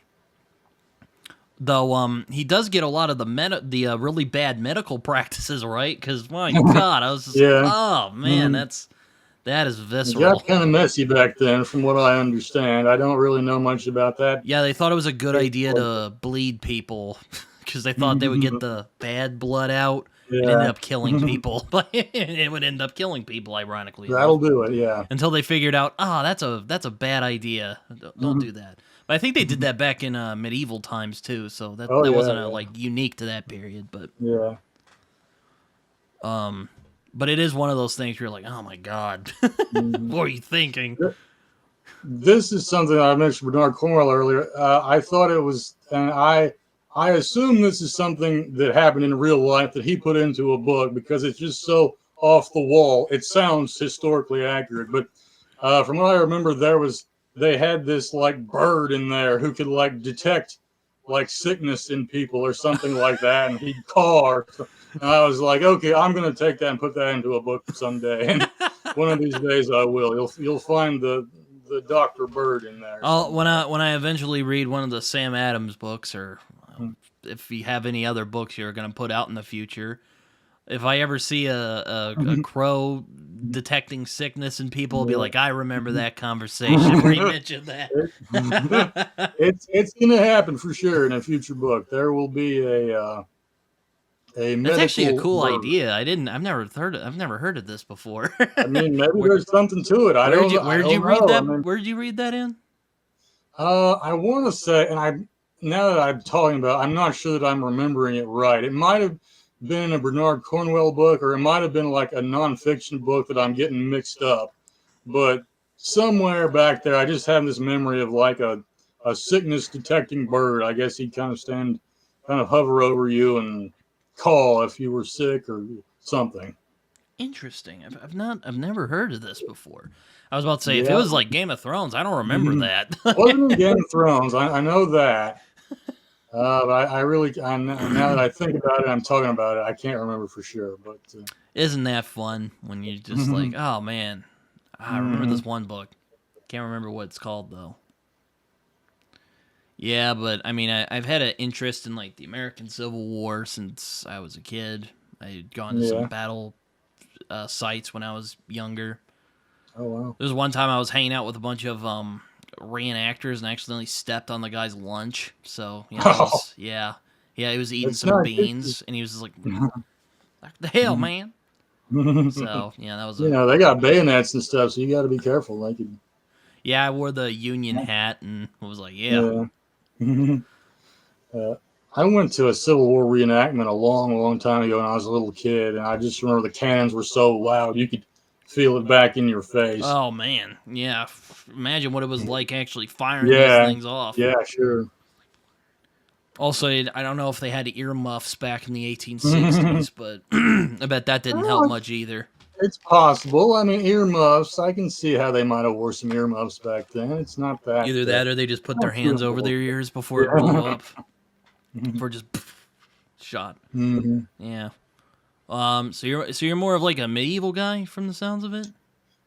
Though, he does get a lot of the really bad medical practices right, because my God, I was just oh man, that is visceral. It got kind of messy back then, from what I understand. I don't really know much about that. Yeah, they thought it was a good idea to bleed people because they thought they would get the bad blood out. Yeah. It ended up killing people. It would end up killing people, ironically. That'll do it, yeah. Until they figured out, that's a bad idea. Don't do that. But I think they did that back in medieval times too, so that wasn't like unique to that period. But yeah. But it is one of those things where you're like, oh my God, what are you thinking? This is something I mentioned Bernard Cornwell earlier. I thought it was, and I assume this is something that happened in real life that he put into a book because it's just so off the wall. It sounds historically accurate, but from what I remember, they had this like bird in there who could like detect like sickness in people or something like that, and he'd call. And I was like, okay, I'm gonna take that and put that into a book someday, and one of these days I will. You'll find the Doctor Bird in there. Oh, when Somewhere. I eventually read one of the Sam Adams books, or Hmm. if you have any other books you're going to put out in the future, if I ever see a crow detecting sickness in people, I'll be like, I remember that conversation where he mentioned that. It's gonna happen for sure in a future book. There will be a That's actually a medical cool bird. idea. I've never heard of this before. I mean, maybe where, there's something to it. I where'd you don't read know. I that? mean, Where'd you read that in? I want to say, and I now that I'm talking about, I'm not sure that I'm remembering it right. It might have been a Bernard Cornwell book, or it might have been like a nonfiction book that I'm getting mixed up. But somewhere back there, I just have this memory of like a sickness detecting bird. I guess he'd kind of hover over you and call if you were sick or something. Interesting. I've never heard of this before. I was about to say if it Yeah. was like Game of Thrones, I don't remember that. Wasn't in Game of Thrones. I know that. But I really, now that I think about it, I'm talking about it. I can't remember for sure, but Isn't that fun when you just like, oh man, I remember this one book. Can't remember what it's called though. Yeah, but I mean, I've had an interest in like the American Civil War since I was a kid. I had gone to some yeah. battle sites when I was younger. Oh wow. There was one time I was hanging out with a bunch of reenactors and accidentally stepped on the guy's lunch. So yeah, that Oh, was yeah. He was eating it's some not. beans and he was just like, "What the hell, man?" You So yeah, that was a know, they got bayonets and stuff, so you got to be careful. They could. yeah. I wore the Union hat and was like, yeah. Yeah. uh, I went to a Civil War reenactment a long, long time ago when I was a little kid, and I just remember the cannons were so loud you could feel it back in your face. Oh man, yeah. Imagine what it was like actually firing those Yeah. things off. Yeah. Sure. Also, I don't know if they had earmuffs back in the 1860s, but I bet that didn't help Well, much either. it's possible. I mean, earmuffs. I can see how they might have wore some earmuffs back then. It's Either that or they just put their not too hands over their important. ears before it blew Yeah. up. Before just shot. hmm Yeah. So you're more of like a medieval guy from the sounds of it?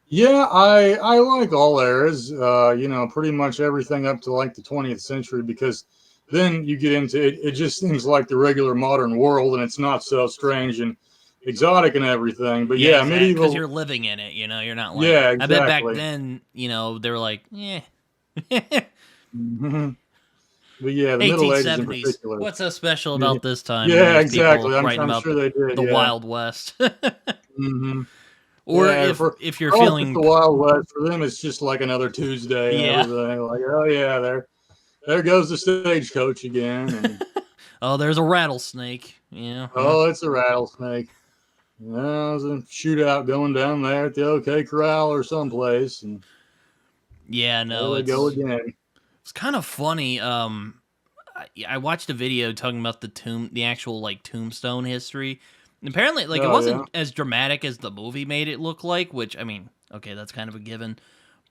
Yeah, I like all eras. You know, pretty much everything up to like the 20th century, because then you get into it. It just seems like the regular modern world, and it's not so strange and exotic and everything. But Yeah, yeah, exactly. Because medieval. you're living in it, you're not like. Yeah, I bet back exactly. then, they were like, yeah. hmm But yeah, the Middle Ages in 1870s. particular. What's so special Yeah, about this time? And yeah, there's people exactly. writing I'm about sure they did. the Yeah. Wild West. hmm Or Yeah, if you're for us, it's the feeling, Wild West. For them, it's just like another Tuesday and yeah. everything. Like, oh yeah, there goes the stagecoach again, and Oh, there's a rattlesnake. Yeah. oh, it's a rattlesnake. There's a shootout going down there at the OK Corral or someplace, and Yeah, there no, they go again. it's kind of funny. I watched a video talking about the actual like Tombstone history. And apparently, like it Oh yeah. wasn't as dramatic as the movie made it look like. Which I mean, okay, that's kind of a given.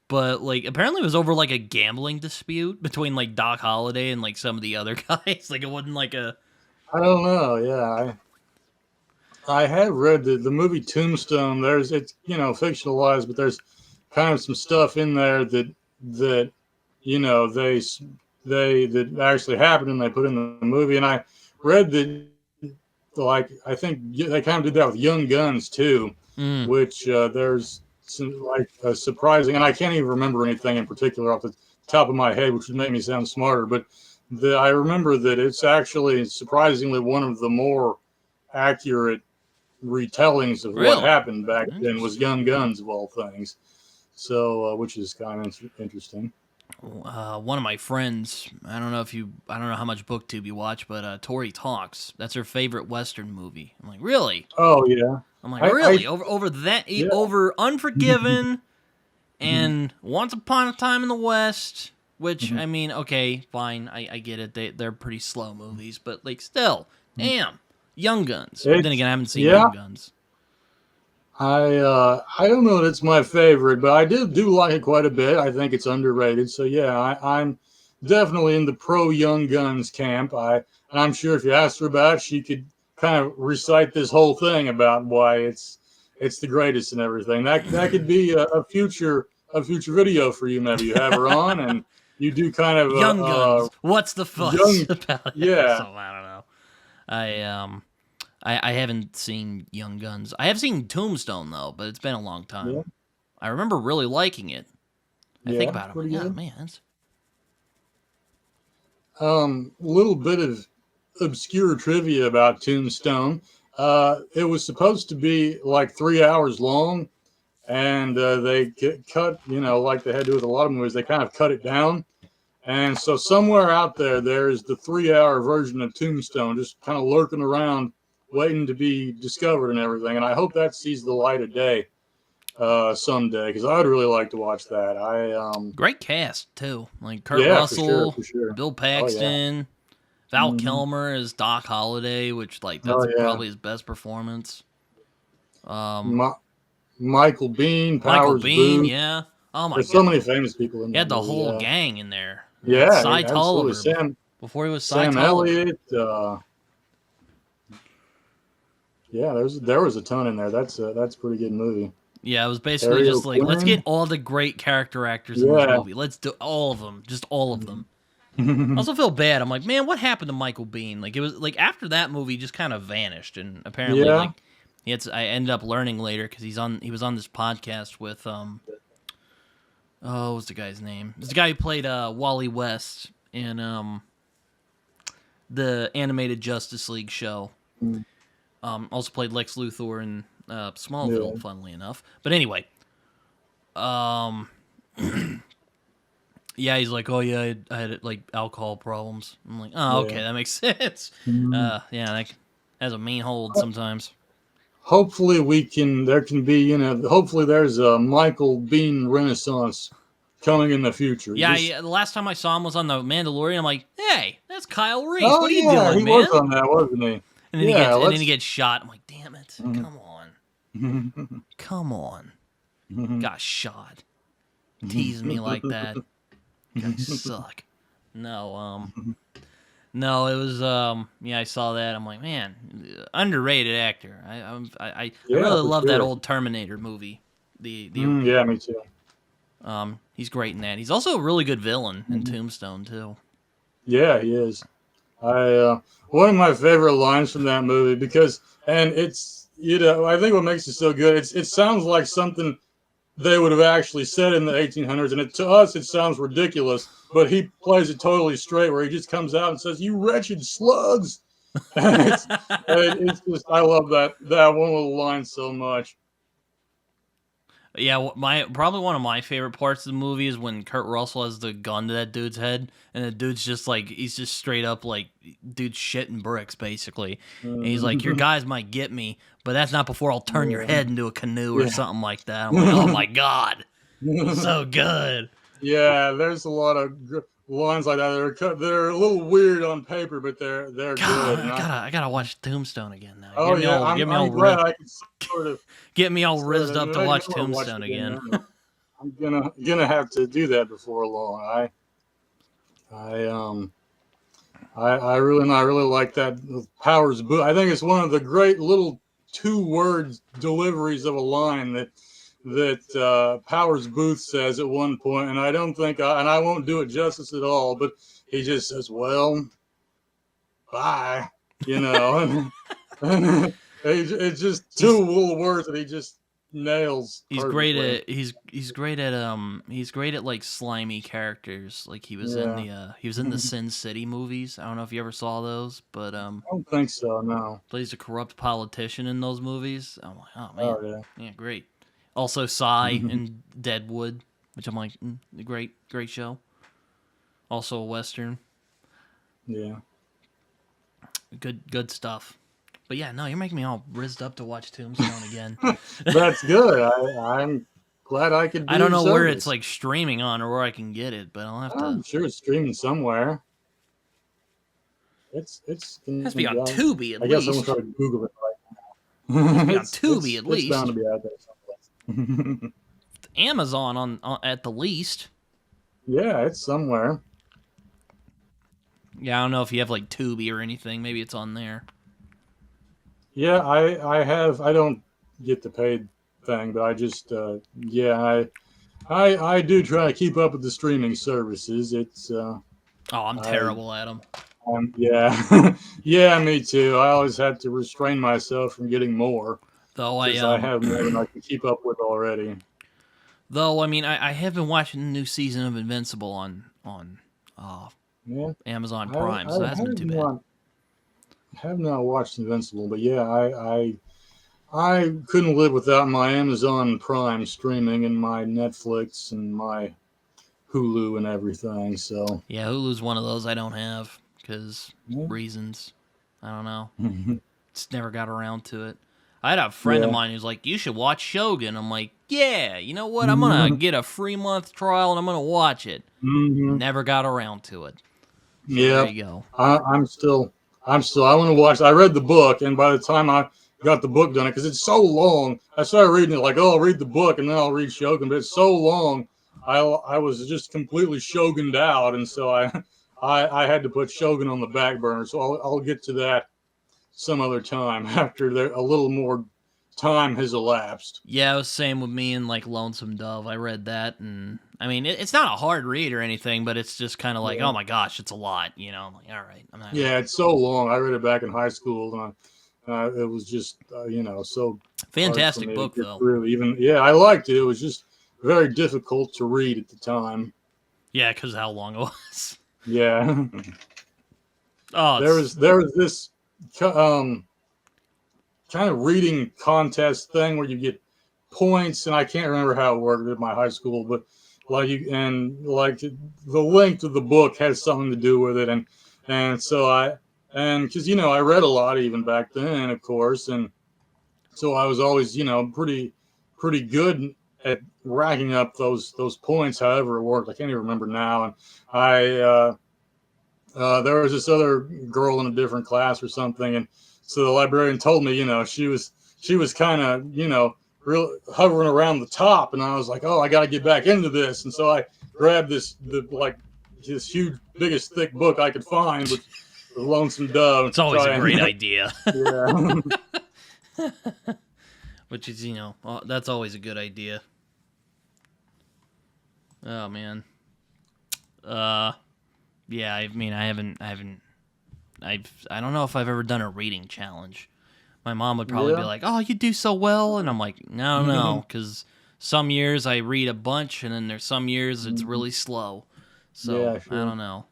But like, apparently, it was over like a gambling dispute between like Doc Holliday and like some of the other guys. Like, it wasn't like a I don't know. Yeah, I have read the movie Tombstone. It's fictionalized, but there's kind of some stuff in there that you know they that actually happened and they put in the movie. And I read that, like, I think they kind of did that with Young Guns too, mm, which there's some like surprising, and I can't even remember anything in particular off the top of my head, which would make me sound smarter. But I remember that it's actually surprisingly one of the more accurate retellings of what really happened back then was interesting. Young Guns of all things. So, which is kind of interesting. One of my friends, I don't know how much BookTube you watch, but Tori Talks. That's her favorite Western movie. I'm like, really? Oh yeah, I'm like, I really? Over that, yeah. over Unforgiven and Once Upon a Time in the West. Which I mean, okay, fine, I get it. They're pretty slow movies, but like, still, damn, Young Guns. But then It's again, I haven't seen yeah. Young Guns. I don't know that it's my favorite, but I do like it quite a bit. I think it's underrated. So yeah, I'm definitely in the pro Young Guns camp. I'm sure if you asked her about it, she could kind of recite this whole thing about why it's the greatest and everything. That could be a future video for you. Maybe you have her on and you do kind of Young a Guns. What's the fuss young, about it or yeah, something? I don't know. I haven't seen Young Guns. I have seen Tombstone though, but it's been a long yeah, time. I remember really liking it. I think yeah, about it, I'm pretty like, oh good. man, it's Little bit of obscure trivia about Tombstone. It was supposed to be like 3 hours long, and they cut, like they had to do with a lot of movies, they kind of cut it down. And so somewhere out there, there's the 3 hour version of Tombstone, just kind of lurking around, waiting to be discovered and everything. And I hope that sees the light of day someday, because I would really like to watch that. great cast too. Like Kurt Yeah, for sure, Russell, for sure. Bill Oh yeah. Paxton, Val Hmm. Kilmer as Doc Holliday, which like Oh that's yeah. probably his best performance. Um, Ma- Michael Bean, Michael Powers Bean, Booth. yeah. Oh my There's so god, many famous people in he that had the movie. whole Yeah, gang in there. yeah, Cy absolutely. Tolliver before he was Cy Sam Tolliver. Elliott. Yeah, there was a ton in there. That's a pretty good movie. Yeah, it was basically Harry just like let's get O'Quinn. all the great character actors in this Yeah. movie. Let's do all of them, just all of them. I also feel bad. I'm like, man, what happened to Michael Bean? Like it was like after that movie, he just kind of vanished, and apparently, Yeah. like I ended up learning later because he was on this podcast with oh, what's the guy's name? It's the guy who played Wally West in the animated Justice League show. Also played Lex Luthor in Yeah. Smallville, funnily enough. But anyway, um, yeah, he's like, oh yeah, I had like alcohol problems. I'm like, oh okay, Yeah. that makes sense. Mhm. Yeah, that has a mean hold sometimes. Hopefully there can be, hopefully there's a Michael Bean renaissance coming in the future. Yeah, yeah, the last time I saw him was on the Mandalorian. I'm like, hey, that's Kyle Reese. Oh What are you yeah, doing, he was man? on that, wasn't he? Yeah, And then he let's. gets shot. I'm like, damn it, Mhm. come on, got shot, teasing me like that. You guys suck. No, no, it was yeah, I saw that. I'm like, man, underrated actor. I Yeah, really for love that sure. old Terminator movie. Yeah, me too. He's great in that. He's also a really good villain in Mhm. Tombstone too. Yeah, he is. One of my favorite lines from that movie, because and it's, I think what makes it so good, it sounds like something they would have actually said in the 1800s, and to us it sounds ridiculous, but he plays it totally straight, where he just comes out and says, "You wretched slugs." And it's just, I love that one little line so much. Yeah, my probably one of my favorite parts of the movie is when Kurt Russell has the gun to that dude's head, and the dude's just like he's just straight up like dude's shitting bricks basically, and he's like, "Your guys might get me, but that's not before I'll turn your head into a canoe or Yeah. something like that." I'm like, "Oh my god, so good." Yeah, there's a lot of lines like that. They're a little weird on paper, but they're good. God, I gotta watch Tombstone again now. Oh yeah, I'm glad I can sort of Get me all sort rizzed of up to maybe watch I'm gonna watch Tombstone it again again. now. I'm gonna have to do that before long. I um I really like that Powers Booth. I think it's one of the great little 2 word deliveries of a line that Powers Booth says at one point, and I don't think and I won't do it justice at all, but he just says, "Well, bye," you know, and it's just He's 2 little words that he just nails he's great perfectly. at he's great at like slimy characters. Like Yeah, he was in the Sin City movies. I don't know if you ever saw those, but I don't think so. No. plays a corrupt politician in those movies. I'm like, oh man, Oh yeah. yeah, great. Also, Psy in Deadwood, which I'm like, great show. Also a western, Yeah. good stuff. But yeah, no, you're making me all rizzed up to watch Tombstone again. That's good. I'm glad I could I be don't of know where it's service. like streaming on or where I can get it, but I'll have to. I'm sure it's streaming somewhere. It's It has to be on yeah, Tubi at I guess I'm gonna least. try to Google it right. It must be on Tubi at It's bound least. to be out there somewhere. Amazon on at the least. Yeah, it's somewhere. Yeah, I don't know if you have like Tubi or anything. Maybe it's on there. Yeah, I don't get the paid thing, but I just yeah, I do try to keep up with the streaming services. It's Oh, I'm I terrible at them. yeah. Yeah, me too. I always have to restrain myself from getting more Though I because I have more than I can keep up with already. though I mean I have been watching the new season of Invincible on uh, Yeah, Amazon I Prime, so that's been too bad. have not watched Invincible, but yeah, I couldn't live without my Amazon Prime streaming and my Netflix and my Hulu and everything. So Yeah, Hulu's one of those I don't have because yeah, reasons. I don't know. Just never got around to it. I had a friend of yeah. mine who's like, "You should watch Shogun." I'm like, "Yeah, you know what? I'm gonna get a free month trial and I'm gonna watch it." Hmm. Never got around to it. So there Yeah, you go. I'm still. I want to watch. I read the book, and by the time I got the book done, because it's so long, I started reading it like, oh, I'll read the book and then I'll read Shogun, but it's so long. I was just completely Shoguned out, and so I had to put Shogun on the back burner. So I'll get to that some other time after there a little more time has elapsed. Yeah, it was same with me and like Lonesome Dove. I read that, and I mean, it's not a hard read or anything, but it's just kind of like, Yeah, oh my gosh, it's a lot. I'm like, all right, I'm not gonna. yeah, it's so long. I read it back in high school, and it was just so hard for Fantastic me to book get though. through. Even yeah, I liked it. It was just very difficult to read at the time. Yeah, because how long it was. Yeah, Oh, there it's was there was this um, kind of reading contest thing where you get points, and I can't remember how it worked at my high school, but like the length of the book has something to do with it, and so and because I read a lot even back then, of course, and so I was always pretty good at racking up those points. However, it worked. I can't even remember now. And I there was this other girl in a different class or something, and so the librarian told me, she was kind of real hovering around the top, and I was like, oh, I got to get back into this, and so I grabbed this huge, biggest, thick book I could find with the Lonesome Dove it's to always a try great and idea. yeah. Which is that's always a good idea. Oh man. Uh, yeah. I mean, I don't know if I've ever done a reading challenge. My mom would probably be Yeah. like, "Oh, you do so well," and I'm like, "No, no," because some years I read a bunch, and then there's some years it's really slow. So Yeah, I sure. don't know.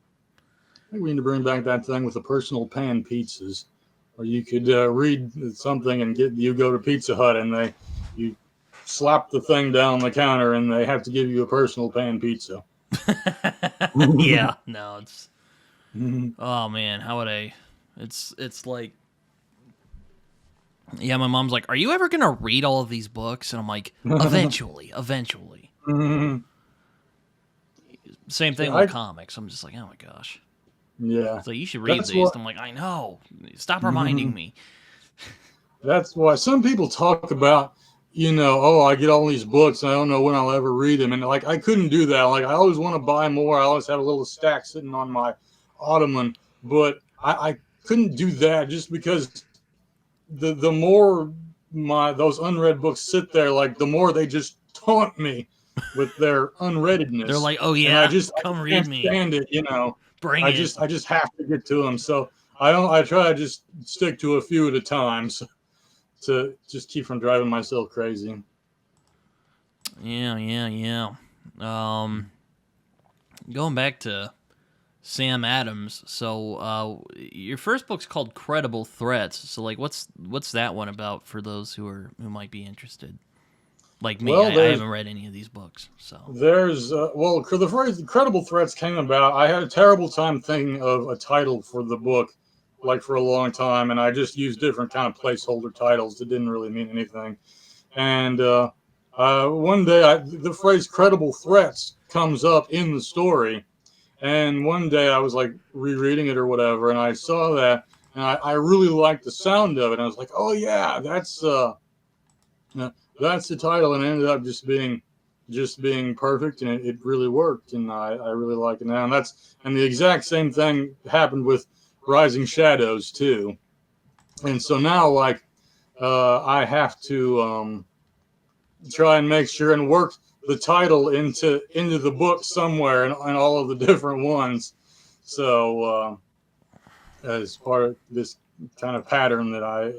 I think we need to bring back that thing with the personal pan pizzas, where you could read something and you go to Pizza Hut and you slap the thing down the counter and they have to give you a personal pan pizza. Yeah, no, it's oh man, how would I? It's like yeah, my mom's like, "Are you ever gonna read all of these books?" And I'm like, "Eventually, eventually." Same thing with I comics. I'm just like, "Oh my gosh." yeah, So you should read that's these. what I'm like, I know. Stop reminding me. that's why some people talk about. Oh, I get all these books and I don't know when I'll ever read them. And like, I couldn't do that. Like, I always want to buy more. I always have a little stack sitting on my ottoman, but I couldn't do that just because the more my those unread books sit there, like the more they just taunt me with their They're unreadedness, like, oh and I yeah, just I come just read can't me. stand it. Bring I it. just I just have to get to them. So I try to just stick to a few at a time, so, to just keep from driving myself crazy. Yeah, yeah, yeah. Um, Going back to Sam Adams. So, your first book's called Credible Threats. So, like, what's that one about for those who might be interested? Like me, Well, I haven't read any of these books. So, the phrase "credible threats" came about. I had a terrible time thinking of a title for the book, like for a long time, and I just used different kind of placeholder titles that didn't really mean anything. And one day, the phrase "credible threats" comes up in the story, and one day I was like rereading it or whatever, and I saw that, and I really liked the sound of it. I was like, oh yeah, that's the title, and it ended up just being perfect, and it really worked, and I really like it now. And the exact same thing happened with Rising Shadows too, and so now like I have to try and make sure and work the title into the book somewhere, and all of the different ones. So as part of this kind of pattern that I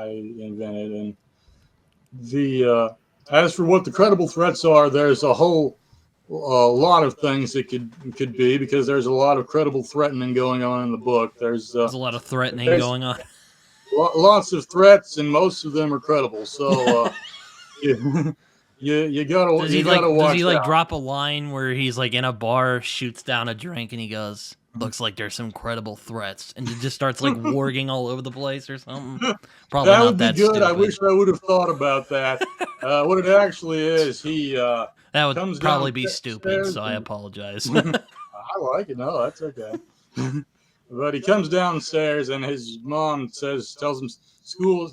invented, and the as for what the credible threats are, there's a lot of things it could be, because there's a lot of credible threatening going on in the book. There's a lot of threatening There's going on. lots of threats, and most of them are credible. So you, you gotta Does he watch out. drop a line where he's like in a bar, shoots down a drink, and he goes, "Looks like there's some credible threats," and it just starts like warging all over the place or something? Probably That not would be that good. stupid. I wish I would have thought about that. What it actually is, he That would comes probably be stupid, downstairs so I and- apologize. I like it. No, that's okay. But he comes downstairs, and his mom tells him school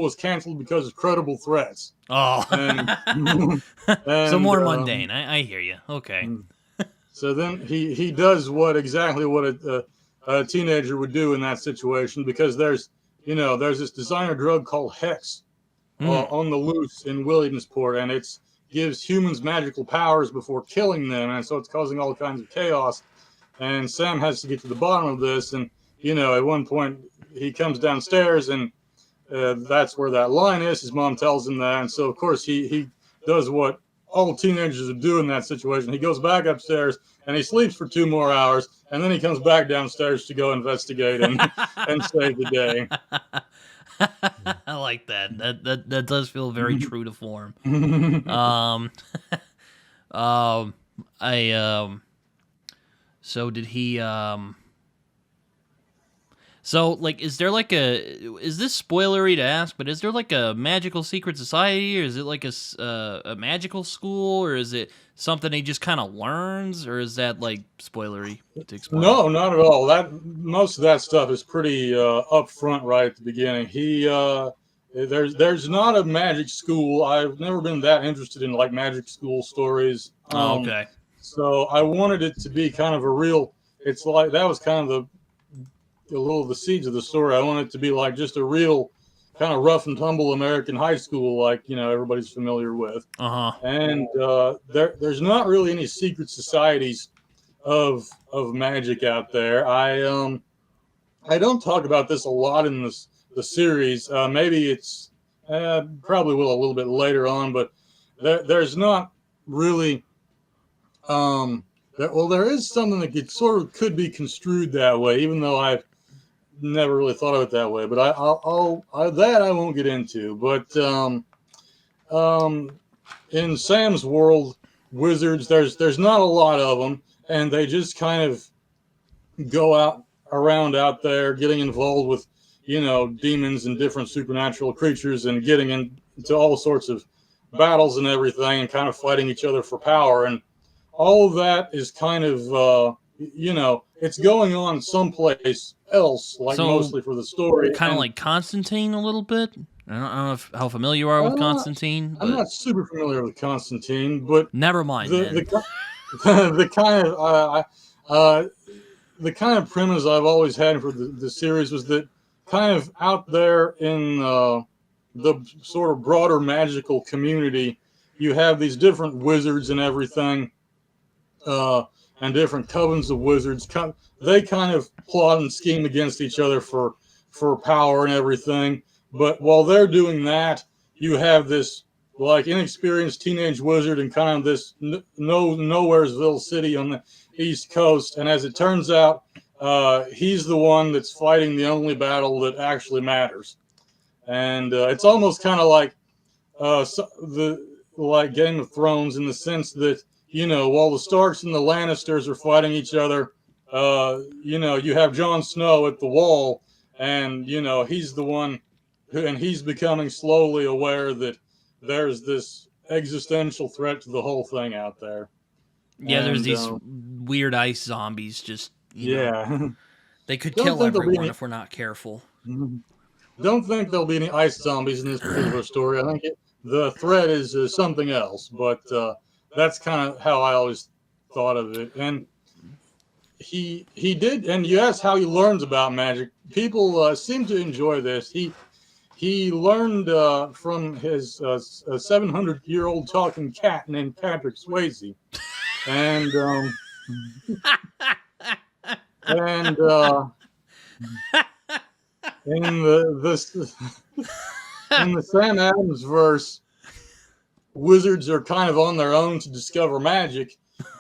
was canceled because of credible threats. Oh, And, so more and, mundane. I hear you. Okay. So then he does exactly what a teenager would do in that situation, because there's this designer drug called Hex on the loose in Williamsport, and it gives humans magical powers before killing them, and so it's causing all kinds of chaos. And Sam has to get to the bottom of this, and at one point he comes downstairs, and that's where that line is. His mom tells him that, and so of course he does what all teenagers would do in that situation. He goes back upstairs and he sleeps for 2 more hours, and then he comes back downstairs to go investigate and save the day. I like that. That does feel very true to form. I So did he So like is there like is this spoilery to ask, but is there like a magical secret society, or is it like a magical school, or is it something he just kind of learns, or is that like spoilery to explain? No, not at all. Most of that stuff is pretty upfront right at the beginning. There's not a magic school. I've never been that interested in like magic school stories. Okay. So I wanted it to be kind of a real. It's like that was kind of the seeds of the story. I wanted it to be like just a real kind of rough and tumble American high school, like everybody's familiar with. And there's not really any secret societies of magic out there. I don't talk about this a lot in the series. Maybe it's probably will a little bit later on, but there's not really. There is something that could be construed that way, even though I've never really thought of it that way. But I won't get into. But in Sam's world, wizards, there's not a lot of them, and they just kind of go around out there getting involved with demons and different supernatural creatures, and getting into all sorts of battles and everything, and kind of fighting each other for power. And all of that is kind of it's going on someplace else, like So, mostly for the story. Kind of like Constantine a little bit. I don't know how familiar you are with Constantine. I'm not super familiar with Constantine, but never mind. The kind of premise I've always had for the series was that kind of out there in the sort of broader magical community, you have these different wizards and everything, and different covens of wizards. They kind of plot and scheme against each other for power and everything. But while they're doing that, you have this like inexperienced teenage wizard in kind of this nowheresville city on the East Coast. And as it turns out, he's the one that's fighting the only battle that actually matters. And it's almost kind of like like Game of Thrones, in the sense that while the Starks and the Lannisters are fighting each other, you have Jon Snow at the wall, and he's the one and he's becoming slowly aware that there's this existential threat to the whole thing out there. Yeah, there's these weird ice zombies just yeah. They could don't kill think there'll be everyone any. if we're not careful. Don't think there'll be any ice zombies in this particular story. I think the threat is something else, but that's kind of how I always thought of it. And he did. And you asked how he learns about magic. People seem to enjoy this. He learned from his 700-year-old talking cat named Patrick Swayze, and and in in the Sam Adams verse, wizards are kind of on their own to discover magic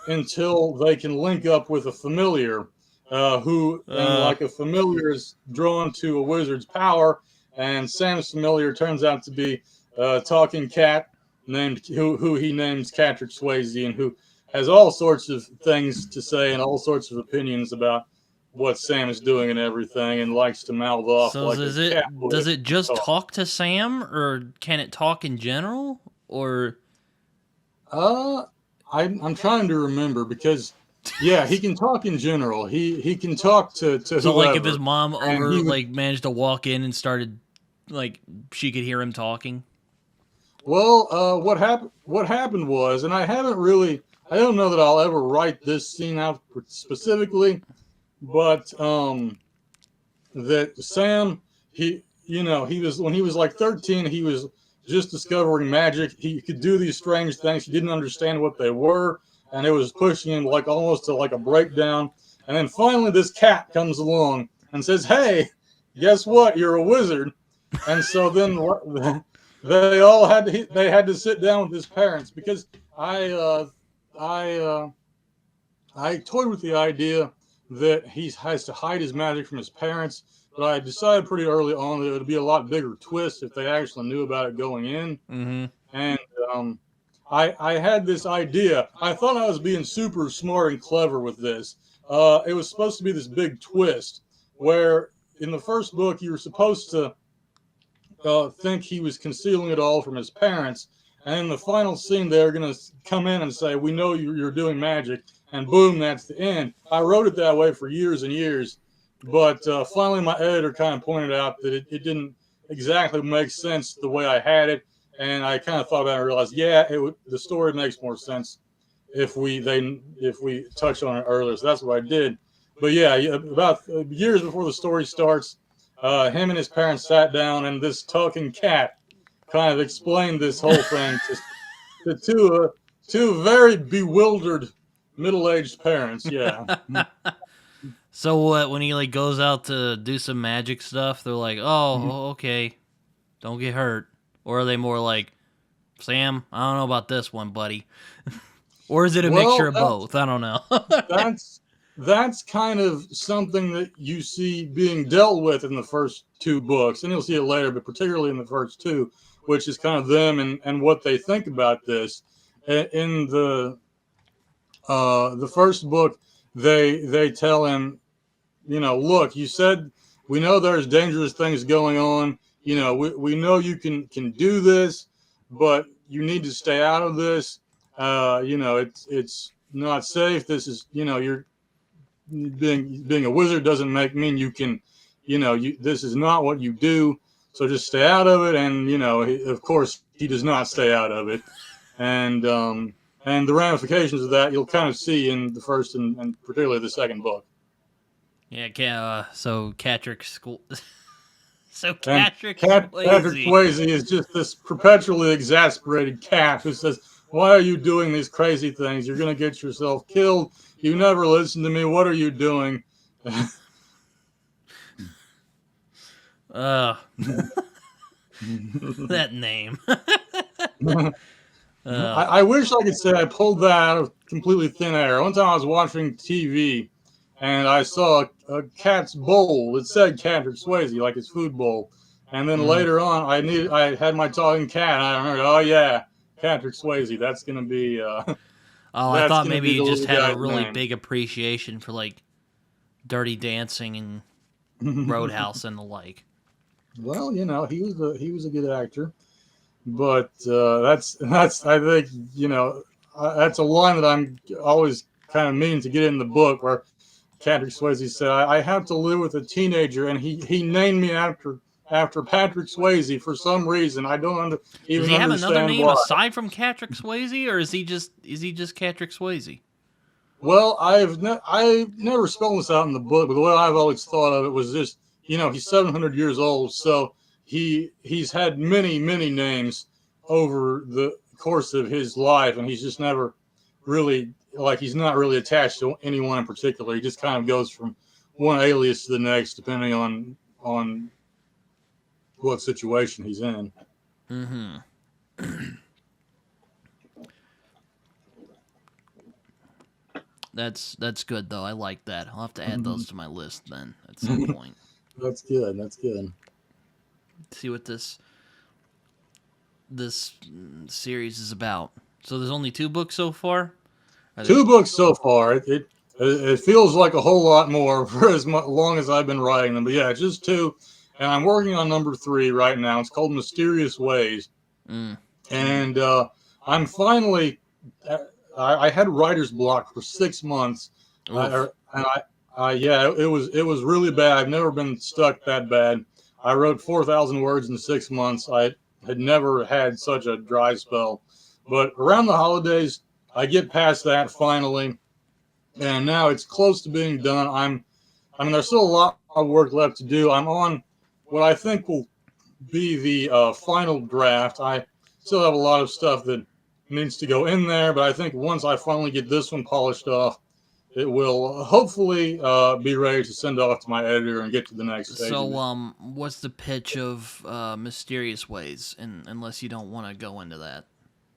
until they can link up with a familiar, like a familiar is drawn to a wizard's power, and Sam's familiar turns out to be a talking cat who he names Patrick Swayze, and who has all sorts of things to say and all sorts of opinions about what Sam is doing and everything, and likes to mouth off So like a cat would. does it just talk to Sam, or can it talk in general? Or I'm trying to remember because, yeah, he can talk in general. He can talk to so whoever. like if his mom And like managed to walk in and started, like, she could hear him talking. well, what happened was, and I don't know that I'll ever write this scene out specifically, but that Sam, he was, when he was like 13, he was just discovering magic. He could do these strange things. He didn't understand what they were, and it was pushing him like almost to like a breakdown. And then finally, this cat comes along and says, "Hey, guess what? You're a wizard." And so then they had to sit down with his parents, because I toyed with the idea that he has to hide his magic from his parents, but I decided pretty early on that it would be a lot bigger twist if they actually knew about it going in. Mm-hmm. And I had this idea. I thought I was being super smart and clever with this. It was supposed to be this big twist where in the first book you were supposed to think he was concealing it all from his parents. And in the final scene, they're going to come in and say, "We know you're doing magic." And boom, that's the end. I wrote it that way for years and years. But finally, my editor kind of pointed out that it didn't exactly make sense the way I had it. And I kind of thought about it and realized, yeah, the story makes more sense if we touch on it earlier. So that's what I did. But yeah, about years before the story starts, him and his parents sat down, and this talking cat kind of explained this whole thing to two very bewildered middle-aged parents. Yeah. So what, when he like goes out to do some magic stuff, they're like, "Oh, okay, don't get hurt," or are they more like, "Sam, I don't know about this one, buddy," or is it a mixture of both? I don't know. that's kind of something that you see being dealt with in the first two books, and you'll see it later, but particularly in the first two, which is kind of them and what they think about this. In the first book, they tell him, look, you said, we know there's dangerous things going on. We know you can do this, but you need to stay out of this. It's not safe. This is, you're being a wizard doesn't mean you can, this is not what you do. So just stay out of it. And, of course, he does not stay out of it. And the ramifications of that you'll kind of see in the first and particularly the second book. Yeah, so Patrick Swayze is just this perpetually exasperated cat who says, "Why are you doing these crazy things? You're going to get yourself killed. You never listen to me. What are you doing?" That name. I wish I could say I pulled that out of completely thin air. One time I was watching TV and I saw a cat's bowl. It said Patrick Swayze, like his food bowl. And then later on, I had my talking cat, and I remembered, oh yeah, Patrick Swayze. That's gonna be. I thought maybe you just had a really big appreciation for like Dirty Dancing and Roadhouse and the like. Well, he was a good actor, but that's I think that's a line that I'm always kind of meaning to get in the book, where Patrick Swayze said, I have to live with a teenager, and he named me after Patrick Swayze for some reason. I don't Does even he have another understand name why. aside from Patrick Swayze, or is he just Patrick Swayze? Well, I've never spelled this out in the book, but the way I've always thought of it was just, he's 700 years old, so he's had many names over the course of his life, and he's just never really, like, he's not really attached to anyone in particular. He just kind of goes from one alias to the next, depending on what situation he's in. Mm-hmm. That's good though. I like that. I'll have to add those to my list then at some point. That's good. That's good. See what this series is about. So there's only 2 books so far. Two books so far. It feels like a whole lot more for as long as I've been writing them. But yeah, just 2, and I'm working on number 3 right now. It's called Mysterious Ways, and I'm finally. I had writer's block for 6 months, and yeah, it was really bad. I've never been stuck that bad. I wrote 4,000 words in 6 months. I had never had such a dry spell, but around the holidays, I get past that finally, and now it's close to being done. I mean, there's still a lot of work left to do. I'm on what I think will be the final draft. I still have a lot of stuff that needs to go in there, but I think once I finally get this one polished off, it will hopefully be ready to send off to my editor and get to the next stage. So, what's the pitch of Mysterious Ways? Unless you don't want to go into that.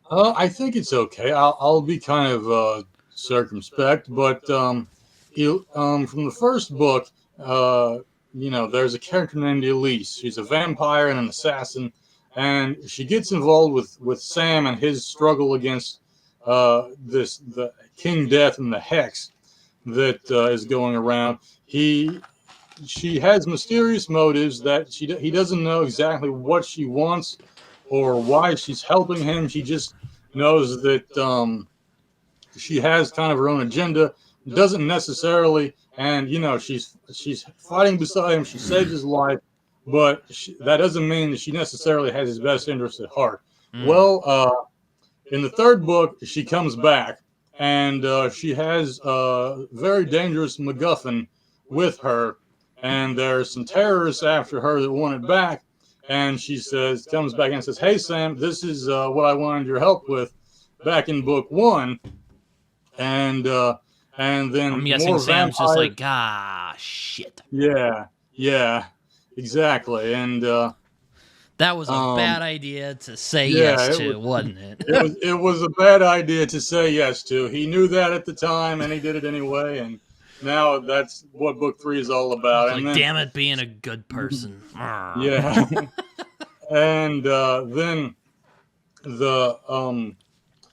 I think it's okay. I'll be kind of circumspect, but from the first book, there's a character named Elise. She's a vampire and an assassin, and she gets involved with Sam and his struggle against the King Death and the Hex that is going around. She has mysterious motives that he doesn't know exactly what she wants or why she's helping him. She just knows that she has kind of her own agenda. Doesn't necessarily, and she's fighting beside him. She saves his life, but that doesn't mean that she necessarily has his best interest at heart. Well, in the third book, she comes back, and she has a very dangerous MacGuffin with her, and there's some terrorists after her that want it back. And she comes back and says, "Hey, Sam, this is what I wanted your help with back in book 1." And then I'm guessing more Sam's vampire. just like, shit. Yeah, exactly. And that was a bad idea to say wasn't it? It was a bad idea to say yes to. He knew that at the time, and he did it anyway. And now that's what book 3 is all about. It's like, damn it, being a good person. Yeah. And then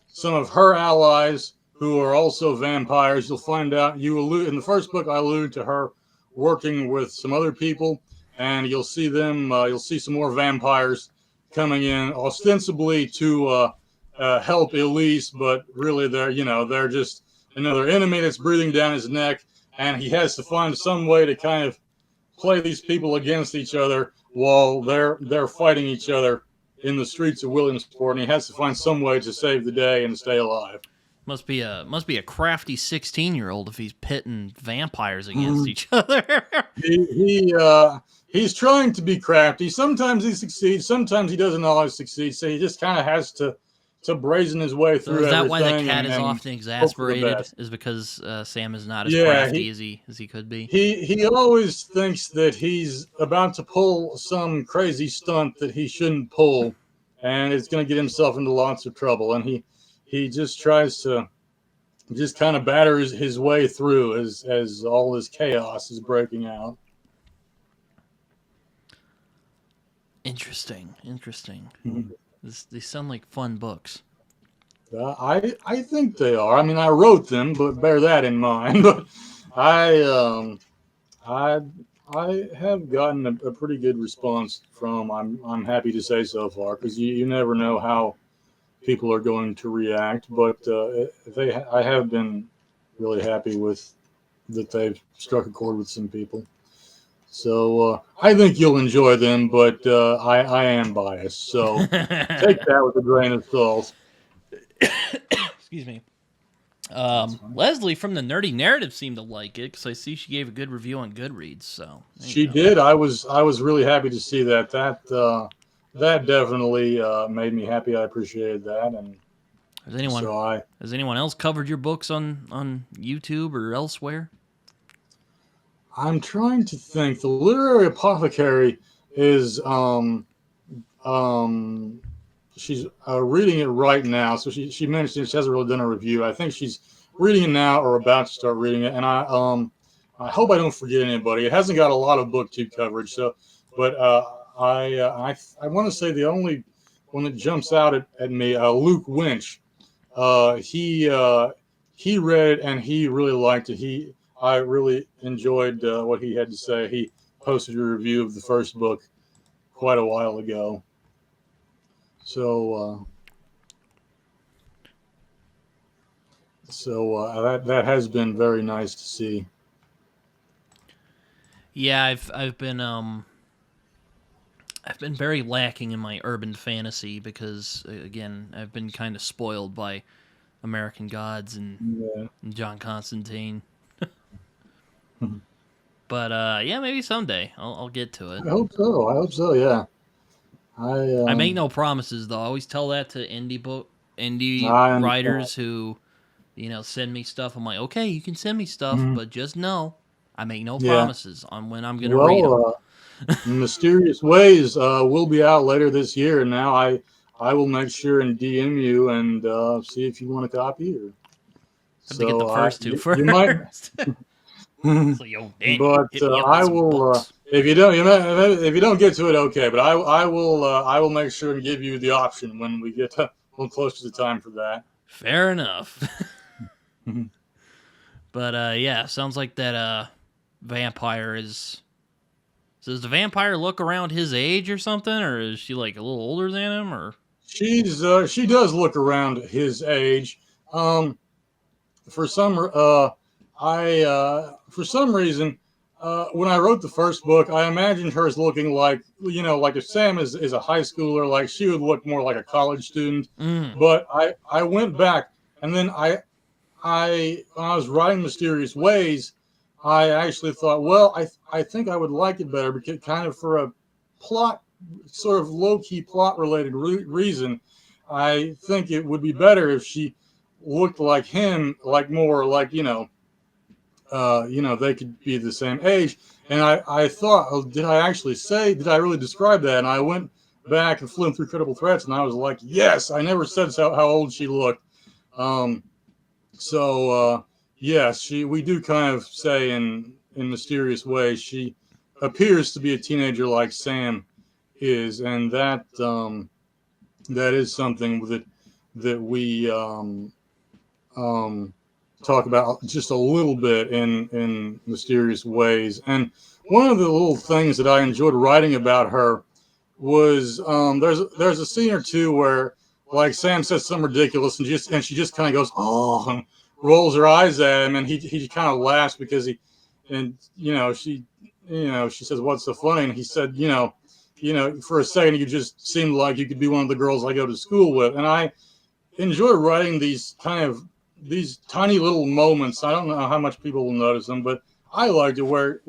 some of her allies who are also vampires. You'll find out. In the first book, I allude to her working with some other people, and you'll see them. You'll see some more vampires coming in, ostensibly to help Elise, but really they're just another enemy that's breathing down his neck, and he has to find some way to kind of play these people against each other while they're fighting each other in the streets of Williamsport, and he has to find some way to save the day and stay alive. Must be a crafty 16-year-old if he's pitting vampires against each other. He's trying to be crafty. Sometimes he succeeds. Sometimes he doesn't always succeed. So he just kind of has to brazen his way through. So is that everything. Why the cat is often exasperated? Is because Sam is not as crafty as he could be? He always thinks that he's about to pull some crazy stunt that he shouldn't pull, and it's going to get himself into lots of trouble. And he just tries to just kind of batter his way through as all this chaos is breaking out. Interesting. Mm-hmm. These sound like fun books. I think they are. I mean, I wrote them, but bear that in mind. But I have gotten a pretty good response from. I'm happy to say so far, because you never know how people are going to react. But I have been really happy with that they've struck a chord with some people. So I think you'll enjoy them, but I am biased, so take that with a grain of salt. Excuse me. That's fine. Leslie from the Nerdy Narrative seemed to like it because I see she gave a good review on Goodreads. So there you She go. did. I was really happy to see that. That definitely made me happy. I appreciated that, and Has anyone so I has anyone else covered your books on YouTube or elsewhere? I'm trying to think. The literary apothecary is um she's reading it right now. So she mentioned she hasn't really done a review. I think she's reading it now or about to start reading it. And I hope I don't forget anybody. It hasn't got a lot of booktube coverage, so but I want to say the only one that jumps out at me, Luke Winch. He read it and he really liked it. I really enjoyed what he had to say. He posted a review of the first book quite a while ago. So that has been very nice to see. Yeah, I've been very lacking in my urban fantasy because again I've been kind of spoiled by American Gods Yeah. and John Constantine. But yeah, maybe someday I'll get to it. I hope so. I hope so. Yeah. I I make no promises though. I always tell that to indie I understand. writers who send me stuff. I'm like, okay, you can send me stuff, Mhm. but just know I make no Yeah. promises on when I'm gonna read them. Well, Mysterious Ways will be out later this year. Now I will make sure and DM you and see if you want a copy. Or, Have to get the so first two you might. first. So yo, Daniel, But hit me up with I some will. books. If if you don't get to it, okay. But I will make sure and give you the option when we get a little close to the time for that. Fair enough. But yeah, sounds like that vampire is. So does the vampire look around his age or something, or is she like a little older than him, or? She does look around his age. Um, for some I for some reason when I wrote the first book, I imagined her as looking like like if Sam is a high schooler, like she would look more like a college student. Mm. But I went back and then I when I was writing Mysterious Ways, I actually thought, well, I think I would like it better because kind of for a plot sort of low key plot related reason. I think it would be better if she looked like him, like more like they could be the same age. And I thought, oh, did I really describe that? And I went back and flew through Credible Threats, and I was like, yes, I never said how old she looked. Um, so yes, we do kind of say in mysterious ways she appears to be a teenager like Sam is, and that is something that we um, talk about just a little bit in mysterious ways. And one of the little things that I enjoyed writing about her was there's a scene or two where like Sam says something ridiculous and she just kind of goes oh and rolls her eyes at him and he kind of laughs because he and she says what's so funny and he said for a second you just seemed like you could be one of the girls I go to school with and I enjoy writing these tiny little moments. I don't know how much people will notice them, but I liked it where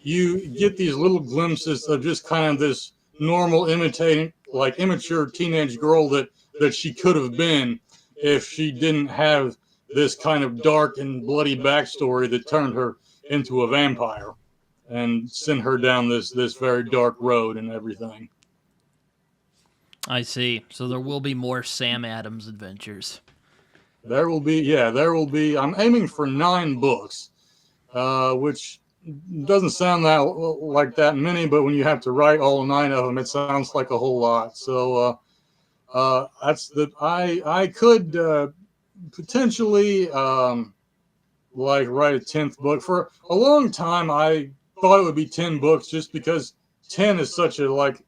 you get these little glimpses of just kind of this normal imitating like immature teenage girl that she could have been if she didn't have this kind of dark and bloody backstory that turned her into a vampire and sent her down this very dark road and everything. I see. So there will be more Sam Adams adventures. There will be. I'm aiming for 9 books, which doesn't sound that like that many, but when you have to write all 9 of them, it sounds like a whole lot. So that's the I could potentially like write a 10th book. For a long time, I thought it would be 10 books just because 10 is such a like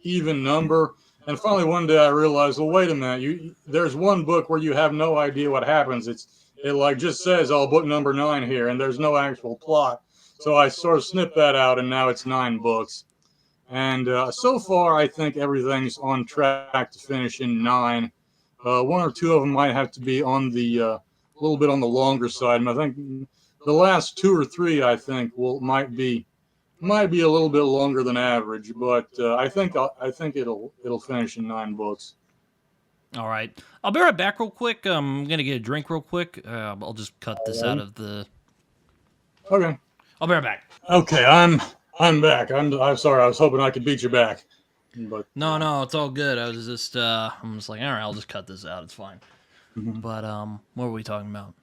even number. And finally, one day I realized, well, wait a minute. There's one book where you have no idea what happens. it like just says, "Oh, book number 9 here," and there's no actual plot. So I sort of snipped that out, and now it's 9 books. And so far, I think everything's on track to finish in 9. One or two of them might have to be on the little bit on the longer side. And I think the last 2 or 3, I think, might be a little bit longer than average. But I think it'll finish in 9 books. All right. I'll be right back real quick. I'm going to get a drink real quick. I'll just cut this out of the... Okay. I'll be right back. Okay, I'm back. I'm sorry. I was hoping I could beat you back. But No, it's all good. I was just I'm just like, all right, I'll just cut this out. It's fine. But what were we talking about?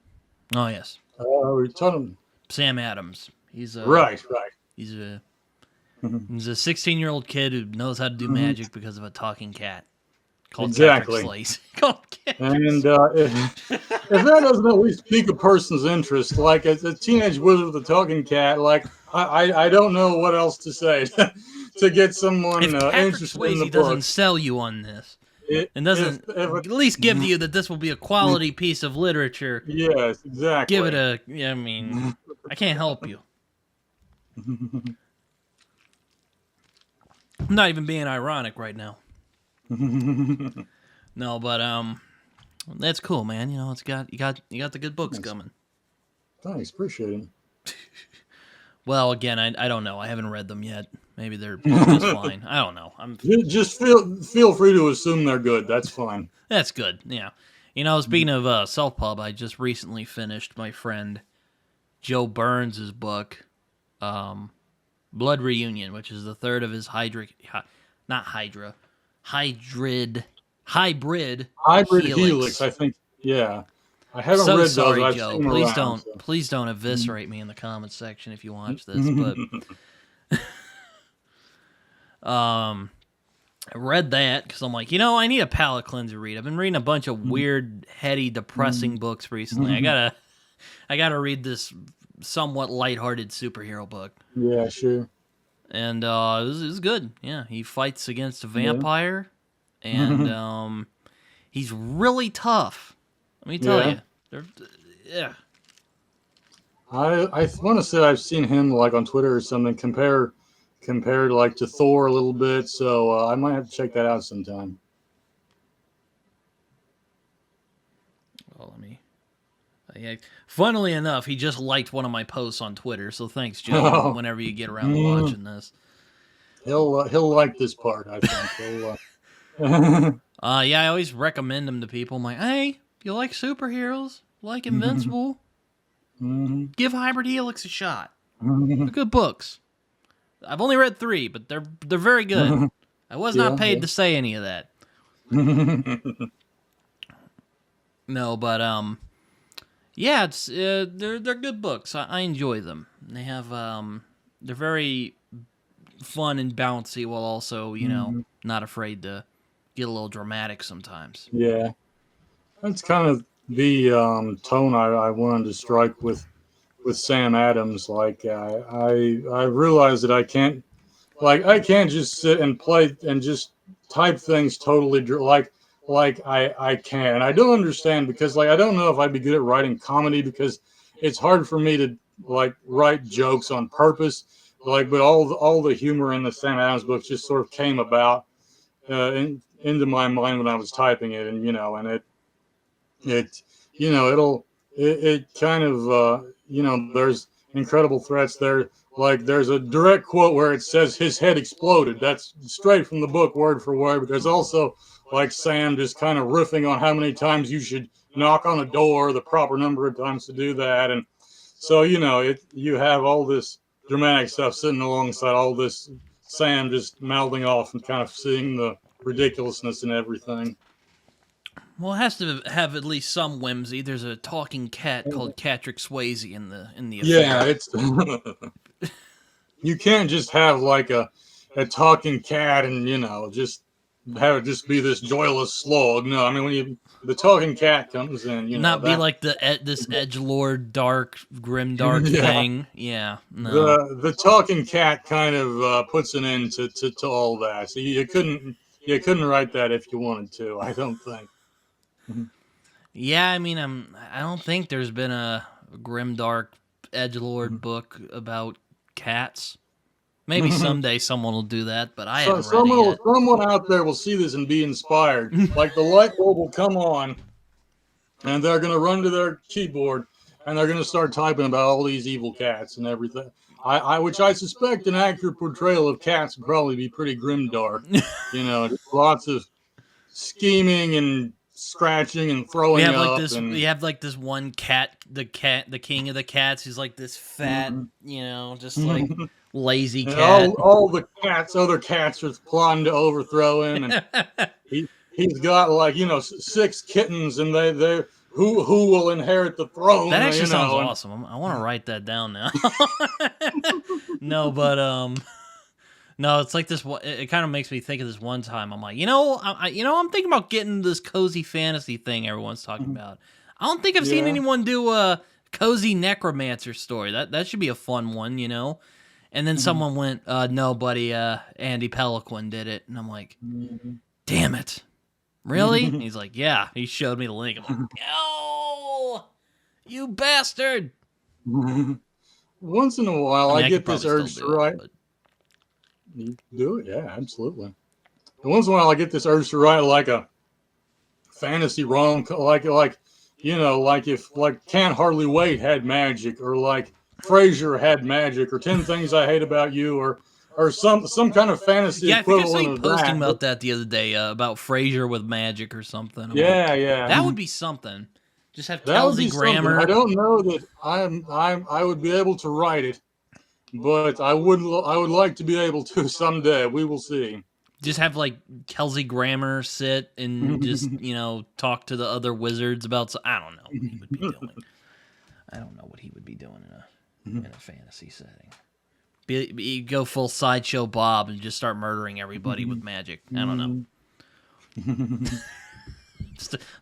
Oh yes, we're talking Sam Adams. He's a right. He's a 16-year-old kid who knows how to do magic because of a talking cat called Exactly. Patrick Swayze. Called And if that doesn't at least pique a person's interest, like a teenage wizard with a talking cat, like I don't know what else to say to get someone if Patrick interested in the Swayze doesn't book. sell you on this, and doesn't at least give you that this will be a quality piece of literature, Yes, exactly. give it a. Yeah, I mean, I can't help you. I'm not even being ironic right now. No, but that's cool, man. You know, you got the good books coming. Thanks, appreciate it. Well, again, I don't know. I haven't read them yet. Maybe they're just fine. I don't know. Just feel free to assume they're good. That's fine. That's good. Yeah. You know, speaking of self-pub, I just recently finished my friend Joe Burns' book, Blood Reunion, which is the third of his hybrid Helix, I think. Yeah, I haven't So read sorry, those. I've Joe. seen them around, Please don't eviscerate me in the comments section if you watch this. But I read that because I'm like, I need a palate cleanser read. I've been reading a bunch of weird, heady, depressing books recently. I gotta read this somewhat lighthearted superhero book. Yeah, sure. And it was good. Yeah, he fights against a vampire, and he's really tough. Let me tell you. Yeah. I want to say I've seen him like on Twitter or something compared like to Thor a little bit, so I might have to check that out sometime. Well, yeah. Funnily enough, he just liked one of my posts on Twitter, so thanks, Joe. Whenever you get around to watching this, he'll like this part. I think. Yeah, I always recommend him to people. I'm like, hey, if you like superheroes, like Invincible, give Hybrid Helix a shot. They're good books. I've only read 3, but they're very good. I was not paid to say any of that. No, but yeah, it's they're good books. I enjoy them. They have they're very fun and bouncy while also not afraid to get a little dramatic sometimes. Yeah, that's kind of the tone I wanted to strike with Sam Adams. Like I realize that I can't just sit and play and just type things totally like I can. I don't understand because I don't know if I'd be good at writing comedy because it's hard for me to write jokes on purpose. But all the humor in the Sam Adams books just sort of came about into my mind when I was typing it, and it kind of there's incredible threats there. Like there's a direct quote where it says his head exploded. That's straight from the book, word for word. But there's also Sam just kind of riffing on how many times you should knock on a door, the proper number of times to do that, and so you have all this dramatic stuff sitting alongside all this Sam just mouthing off and kind of seeing the ridiculousness and everything. Well, it has to have at least some whimsy. There's a talking cat called Patrick Swayze in the affair. Yeah, it's you can't just have a talking cat and just have it just be this joyless slog. No, I mean when the talking cat comes in, be like this edgelord dark grimdark thing. Yeah, no. The talking cat kind of puts an end to all that. So you couldn't write that if you wanted to. I don't think. Yeah, I mean, I don't think there's been a grimdark edgelord book about cats. Maybe someday someone will do that, but I So haven't read it yet. someone out there will see this and be inspired. Like the light bulb will come on, and they're going to run to their keyboard, and they're going to start typing about all these evil cats and everything. Which I suspect an accurate portrayal of cats would probably be pretty grimdark. Just lots of scheming and scratching and We throwing have like up this. We and have like this one cat, the king of the cats. He's like this fat, just like lazy cat. all the cats, other cats are plotting to overthrow him, and he's got like 6 kittens, and they who will inherit the throne. That actually sounds And awesome. I want to write that down now. No, but no, it's like this. It kind of makes me think of this one time. I'm like, I'm thinking about getting this cozy fantasy thing everyone's talking about. I don't think I've seen Yeah. anyone do a cozy necromancer story. That should be a fun one, And then someone went, "No, buddy, Andy Peliquin did it," and I'm like, "Damn it, really?" And he's like, "Yeah." He showed me the link. I'm like, "No, you bastard!" Once in a while, I mean, I I get could this probably urge still to do write. it, but You do it, yeah, absolutely. And once in a while, I get this urge to write like a fantasy rom, like if like Can't Hardly Wait had magic, or like Frasier had magic, or 10 Things I Hate About You, or some kind of fantasy yeah, I think I saw equivalent you of posting that. about that the other day about Frasier with magic or something. I'm like, Yeah, yeah. that would be something. Just have That would Kelsey be something. I Grammer. don't know that I would be able to write it, but I would like to be able to someday. We will see. Just have like Kelsey Grammer sit and just talk to the other wizards about. I don't know what he would be doing. I don't know what he would be doing in a fantasy setting. Go full sideshow Bob and just start murdering everybody with magic. I don't know.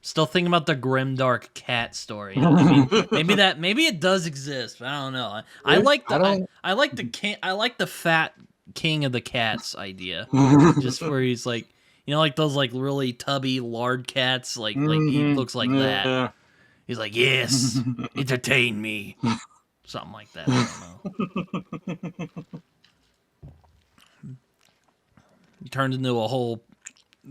Still thinking about the grimdark cat story. I mean, maybe it does exist. But I don't know. I like the fat king of the cats idea. Just where he's like, like those like really tubby lard cats. Like he looks like that. He's like, yes, entertain me. Something like that. I don't know. He turned into a whole.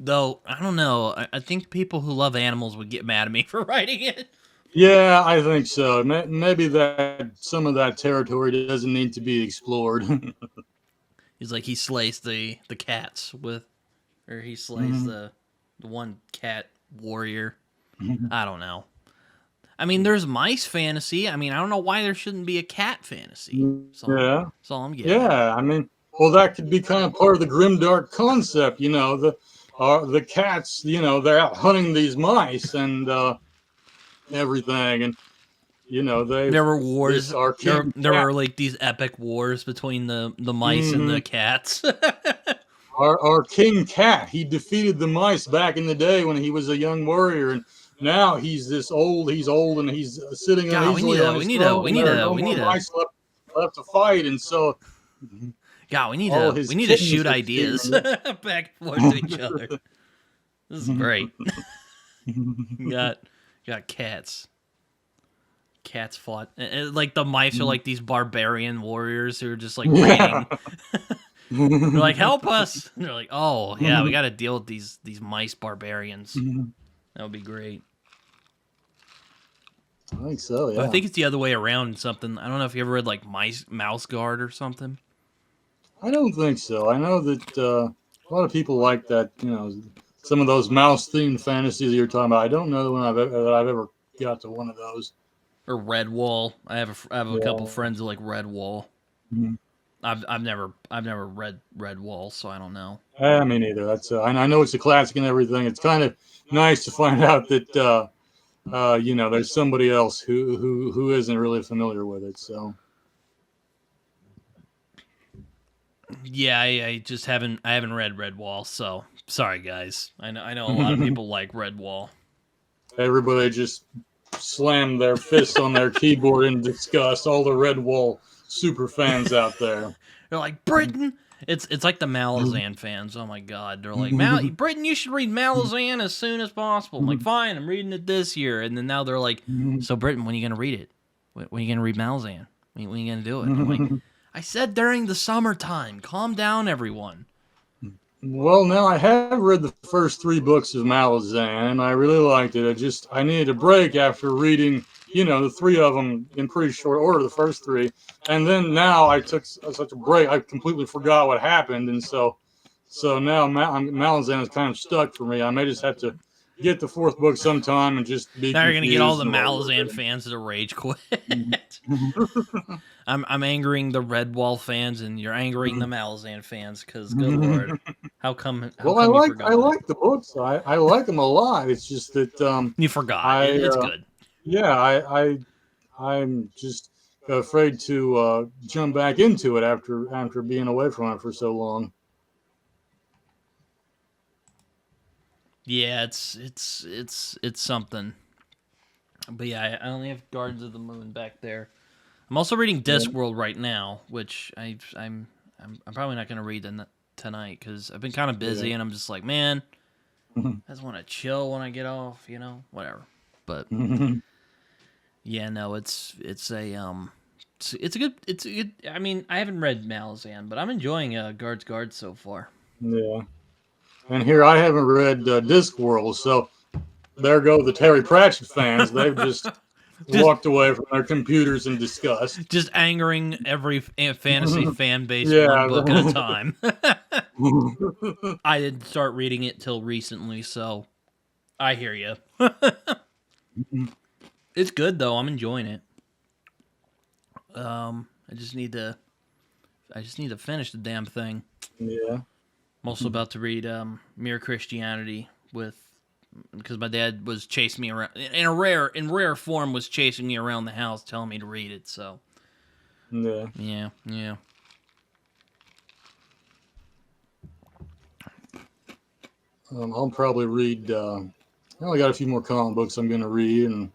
Though, I don't know. I think people who love animals would get mad at me for writing it. Yeah, I think so. Maybe that some of that territory doesn't need to be explored. He's like, he slays the cats with, or he slays the one cat warrior. I don't know. I mean, there's mice fantasy. I mean, I don't know why there shouldn't be a cat fantasy. Yeah. That's all I'm getting. Yeah, I mean, well, that could be kind of part of the grimdark concept. The cats. They're out hunting these mice and everything, and There were wars. There were like these epic wars between the mice and the cats. Our king cat, he defeated the mice back in the day when he was a young warrior, and now he's old, and he's sitting uneasily on his throne. We need mice left to fight, and so God, we need to shoot ideas back and forth to each other. This is great. got cats. Cats fought. Like the mice are like these barbarian warriors who are just like waiting. They're like, help us. And they're like, oh yeah, we got to deal with these mice barbarians. That would be great. I think so. Yeah. But I think it's the other way around. Something I don't know if you ever read like Mouse Guard or something. I don't think so. I know that a lot of people like that. Some of those mouse-themed fantasies you're talking about. I don't know that I've ever got to one of those. Or Redwall. I have a couple friends who like Redwall. Mm-hmm. I've never read Redwall, so I don't know. I mean, neither. That's I know it's a classic and everything. It's kind of nice to find out that there's somebody else who isn't really familiar with it. So. Yeah, I just haven't read Redwall, so sorry guys. I know a lot of people like Redwall. Everybody just slammed their fists on their keyboard in disgust. All the Redwall super fans out there. They're like, Britton, It's like the Malazan fans. Oh my God, they're like, Britton, you should read Malazan as soon as possible. I'm like, fine, I'm reading it this year, and then now they're like, so Britton, when are you gonna read it? When are you gonna read Malazan? When are you gonna do it? I'm like, I said during the summertime. Calm down, everyone. Well, now I have read the first 3 books of Malazan, and I really liked it. I needed a break after reading, the 3 of them in pretty short order, the first 3, and then now I took such a break, I completely forgot what happened, and so now Malazan is kind of stuck for me. I may just have to get the 4th book sometime and just be Now you're gonna get all confused the and Malazan fans to rage quit. I'm angering the Redwall fans, and you're angering the Malazan fans. Because good lord, how come? How Well, come you forgot? I like the books. I like them a lot. It's just that You forgot. I It's good. yeah I'm just afraid to jump back into it after being away from it for so long. Yeah, it's something. But yeah, I only have Gardens of the Moon back there. I'm also reading Discworld right now, which I'm probably not gonna read tonight because I've been kind of busy, and I'm just like, man, I just want to chill when I get off, whatever. But yeah, no, it's a good. I mean, I haven't read Malazan, but I'm enjoying Guards so far. Yeah, and here I haven't read Discworld, so there go the Terry Pratchett fans. They've just walked away from their computers in disgust. Just angering every fantasy fan base one Yeah. book at a time. I didn't start reading it till recently, so I hear you. It's good though. I'm enjoying it. I just need to finish the damn thing. Yeah. I'm also about to read Mere Christianity because my dad was chasing me around in rare form, was chasing me around the house telling me to read it. So yeah. I'll probably read. I only got a few more comic books I'm going to read, and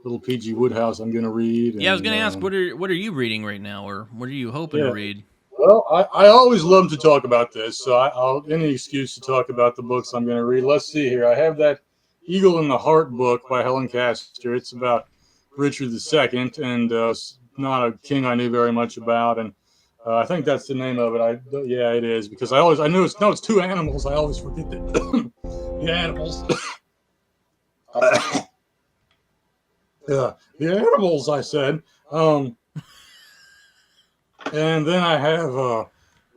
little PG Woodhouse I'm going to read. Yeah, I was and, going to ask, what are you reading right now, or what are you hoping to read? Well, I always love to talk about this, so I'll any excuse to talk about the books I'm going to read. Let's see here. I have that Eagle in the Heart book by Helen Castor. It's about Richard II, and it's not a king I knew very much about, and I think that's the name of it. Yeah, it is, because I knew it's 2 animals. I always forget that the animals. Yeah, the animals. I said. And then I have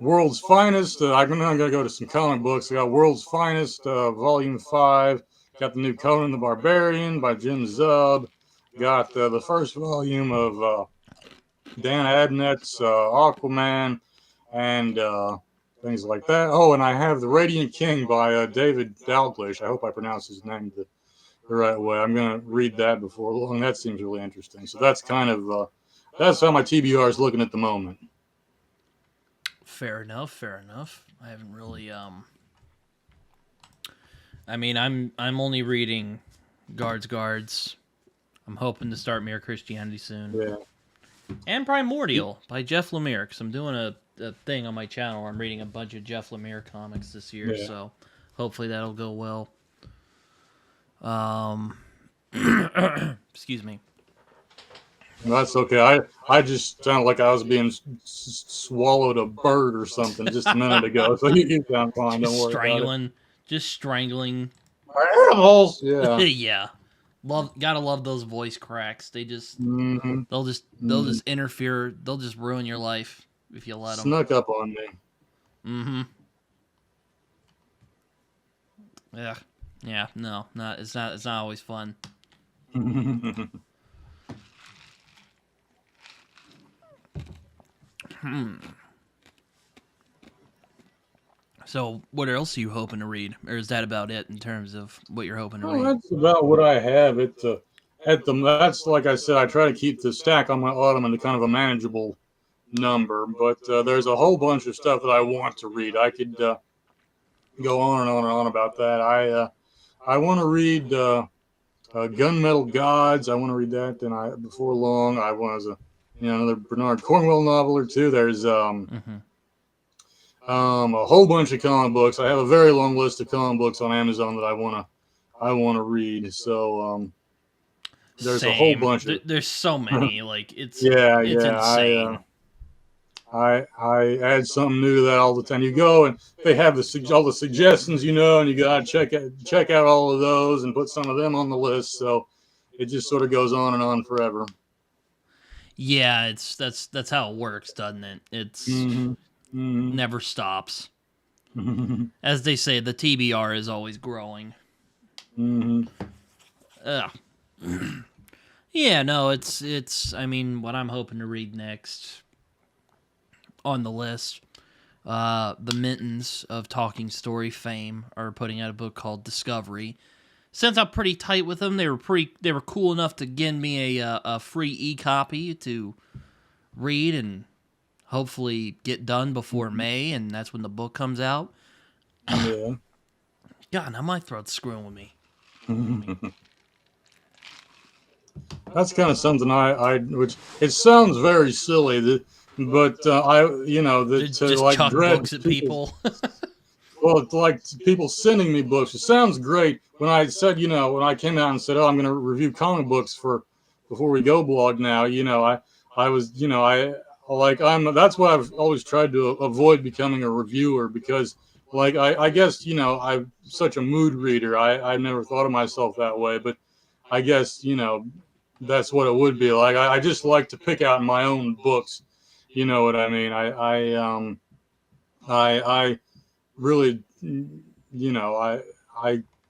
World's Finest. I'm going to go to some comic books. I got World's Finest, Volume 5. Got the new Conan the Barbarian by Jim Zub. Got the first volume of Dan Abnett's Aquaman and things like that. Oh, and I have The Radiant King by David Dalglish. I hope I pronounced his name the right way. I'm going to read that before long. That seems really interesting. So that's kind of... that's how my TBR is looking at the moment. Fair enough. I haven't really I mean, I'm only reading Guards. I'm hoping to start Mere Christianity soon. Yeah. And Primordial by Jeff Lemire, because I'm doing a thing on my channel where I'm reading a bunch of Jeff Lemire comics this year, so hopefully that'll go well. Excuse me. That's okay. I just sounded like I was being swallowed a bird or something just a minute ago. So you sound fine. Don't worry about it. Just strangling. Animals. Yeah. Yeah. Gotta love those voice cracks. They just they'll just interfere. They'll just ruin your life if you let them. Snuck up on me. Yeah. No, it's not always fun. So, what else are you hoping to read, or is that about it in terms of what you're hoping to read? That's about what I have. That's like I said. I try to keep the stack on my ottoman to kind of a manageable number, but there's a whole bunch of stuff that I want to read. I could go on and on and on about that. I want to read Gunmetal Gods. I want to read that. Then before long, I want another Bernard Cornwell novel or two. There's a whole bunch of comic books. I have a very long list of comic books on Amazon that I wanna read. So there's a whole Same. bunch of There's so many. Like yeah, it's yeah. insane. I add something new to that all the time. You go and they have all the suggestions, and you gotta check out all of those and put some of them on the list. So it just sort of goes on and on forever. Yeah, that's how it works, doesn't it? It's Mm-hmm. Mm-hmm. never stops. As they say, the TBR is always growing. Mm-hmm. Ugh. Yeah, no, it's. I mean, what I'm hoping to read next on the list, the Mintons of Talking Story fame are putting out a book called Discovery. Since I'm pretty tight with them, they were cool enough to give me a free e-copy to read and hopefully get done before May, and that's when the book comes out. Yeah. God, now my throat's screwing with me. That's kind of something which it sounds very silly, but to Just like chuck dread books at people. people. Well, it's like people sending me books. It sounds great. When I said, when I came out and said, "Oh, I'm going to review comic books for Before We Go blog now," I was, that's why I've always tried to avoid becoming a reviewer because, like, I guess, I'm such a mood reader. I never thought of myself that way, but I guess, that's what it would be like. I just like to pick out my own books. You know what I mean? I really,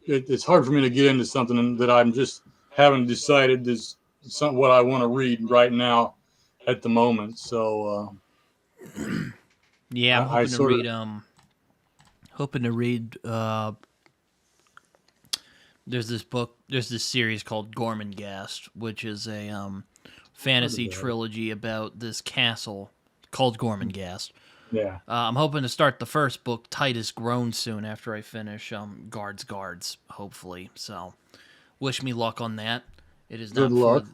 it's hard for me to get into something that I'm just haven't decided is what I want to read right now at the moment. So Yeah, I'm I hoping to sort of, read there's this series called Gormenghast, which is a fantasy trilogy about this castle called Gormenghast. yeah. I'm hoping to start the first book, Titus Grown, soon after I finish Guards, hopefully. So, wish me luck on that. It is Good not for luck.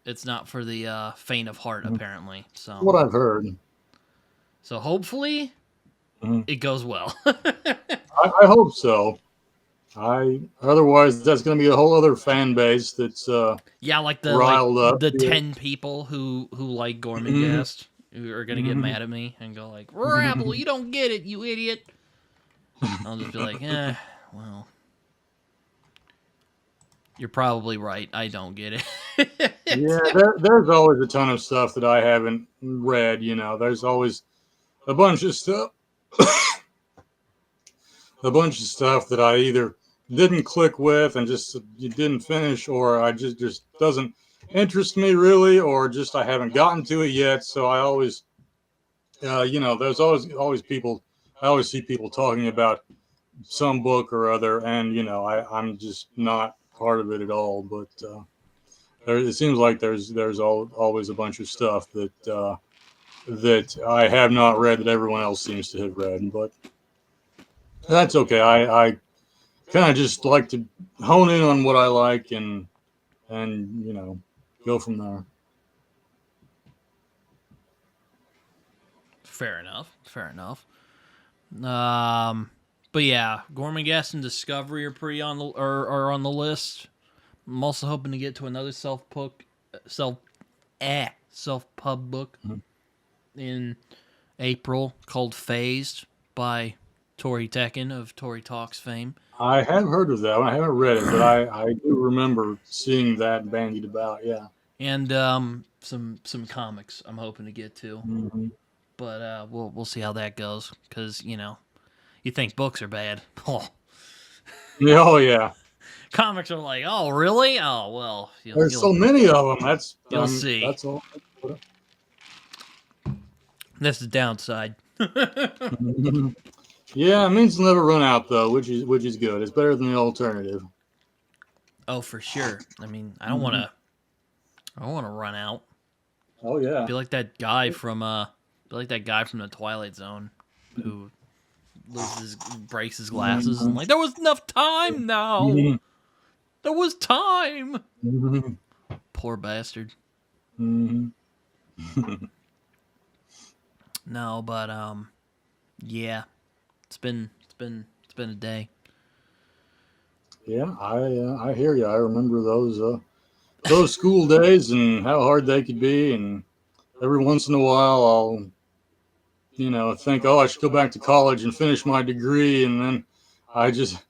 it's not for the faint of heart, apparently. So, What I've heard. hopefully Mhm. it goes well. I hope so. Otherwise that's going to be a whole other fan base that's Yeah, like riled up. the Yeah. 10 people who like Mhm. Gormenghast who are gonna get Mhm. mad at me and go like, "Rabble, you don't get it, you idiot." I'll just be like, well, you're probably right. I don't get it. Yeah, there's always a ton of stuff that I haven't read. There's always a bunch of stuff, that I either didn't click with and just didn't finish, or I just doesn't interest me really, or just I haven't gotten to it yet. So I always, there's always people. I always see people talking about some book or other, and I'm just not part of it at all. But it seems like there's always a bunch of stuff that I have not read that everyone else seems to have read, but that's okay. I kind of just like to hone in on what I like and go from there. Fair enough. Um, but yeah, Gormenghast and Discovery are pretty are on the list. I'm also hoping to get to another self pub book in April called Phased by Tori Tekken of Tori Talks fame. I have heard of that one. I haven't read it, but I do remember seeing that bandied about. Yeah. And some comics I'm hoping to get to. Mm-hmm. But we'll see how that goes cuz you think books are bad. Oh, Yeah, oh yeah. comics are like, "Oh, really? Oh, well, There's so many of them. you'll see." That's all. That's the downside. Yeah, it means they'll never run out though, which is good. It's better than the alternative. Oh, for sure. I mean, Mhm. I don't want to run out. Oh yeah. Be like that guy from the Twilight Zone who breaks his glasses and Mhm. like there was enough time now. Mhm. There was time. Mhm. Poor bastard. Mhm. No, but Yeah, it's been a day. Yeah, I hear you. I remember those school days and how hard they could be. And every once in a while, I'll think, oh, I should go back to college and finish my degree, and then I just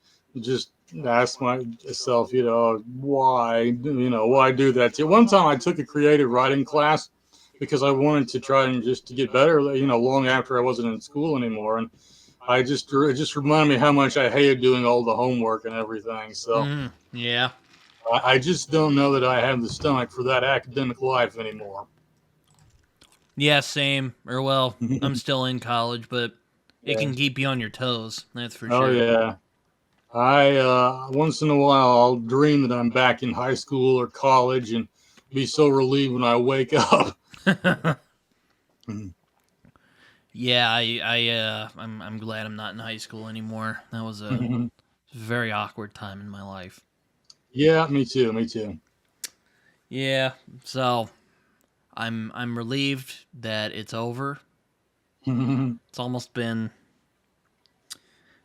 ask myself, why do that? One time, I took a creative writing class because I wanted to try and just to get better, long after I wasn't in school anymore, and it just reminded me how much I hated doing all the homework and everything. So Yeah. I just don't know that I have the stomach for that academic life anymore. Yeah, same. Or well, I'm still in college, but it Yeah. can keep you on your toes. That's for Oh sure. yeah. I once in a while I'll dream that I'm back in high school or college and be so relieved when I wake up. Yeah, I'm glad I'm not in high school anymore. That was a very awkward time in my life. Yeah, me too. Me too. Yeah, so I'm relieved that it's over. It's almost been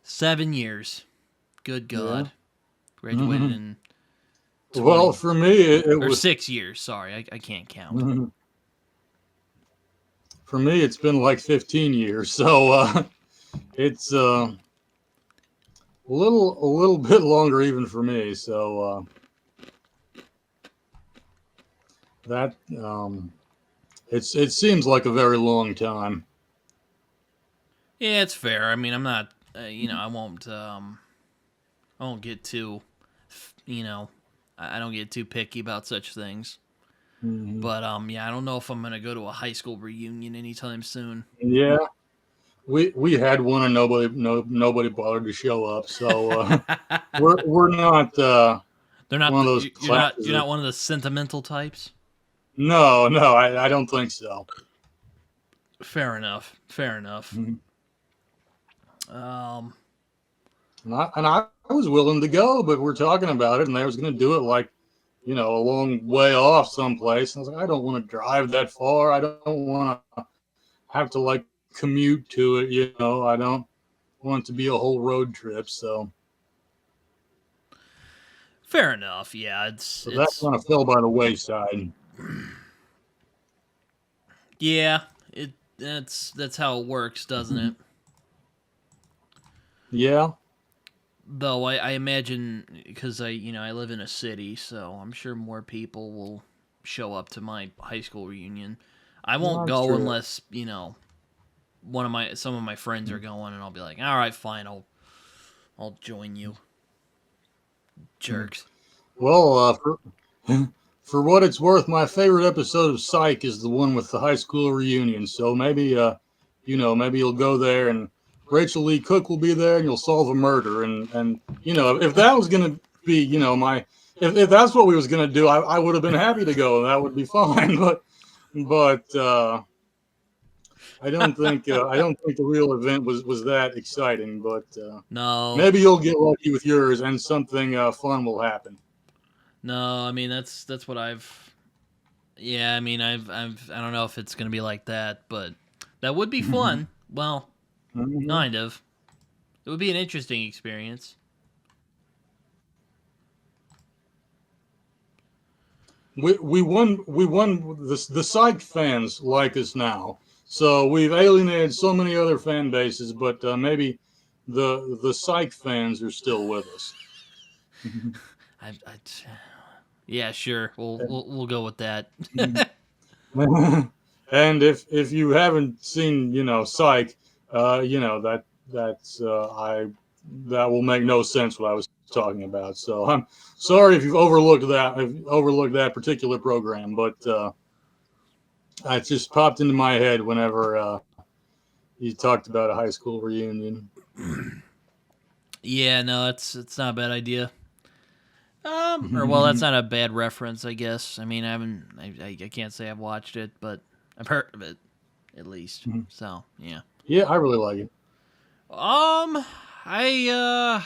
7 years. Good Yeah. God, graduated in Well, 20 for me, it or was 6 years. Sorry, I can't count. for me it's been like 15 years. So it's a little bit longer even for me. So that it seems like a very long time. Yeah, it's fair. I mean, I'm not. I won't get too. You know, I don't get too picky about such things. Mhm. But yeah, I don't know if I'm gonna go to a high school reunion anytime soon. Yeah, we had one and nobody bothered to show up. So we're not They're not one of the. those You're classes that. not one of the sentimental types. No, no, I don't think so. Fair enough. Fair enough. Mhm. Um. And I was willing to go, but we're talking about it, and they was going to do it like a long way off someplace. And I was like, I don't want to drive that far. I don't want to have to like commute to it. I don't want it to be a whole road trip. So Fair enough. Yeah. so that kind of fell by the wayside. Yeah. That's how it works, doesn't it? Yeah. Though I imagine because I live in a city, so I'm sure more people will show up to my high school reunion. I won't That's go true. unless some of my friends are going, and I'll be like, all right, fine, I'll join you, jerks. Well, for what it's worth, my favorite episode of Psych is the one with the high school reunion. So maybe, maybe you'll go there and Rachel Lee Cook will be there and you'll solve a murder. And if that was going to be, if that's what we was going to do, I would have been happy to go. That would be fine. But I don't think the real event was that exciting. But No, maybe you'll get lucky with yours and something fun will happen. no, I mean that's what I've. Yeah, I mean I don't know if it's gonna be like that, but that would be fun. Well, kind of. It would be an interesting experience. We won the Psych fans like us now. So we've alienated so many other fan bases, but maybe the Psych fans are still with us. I yeah, sure. We'll go with that. And if you haven't seen Psych, that's I that will make no sense what I was talking about. So I'm sorry if you've overlooked that particular program, but it just popped into my head whenever you talked about a high school reunion. Yeah, no, it's not a bad idea. Or well, that's not a bad reference, I guess. I mean, I can't say I've watched it, but I've heard of it at least. So yeah. Yeah, I really like it. Um, I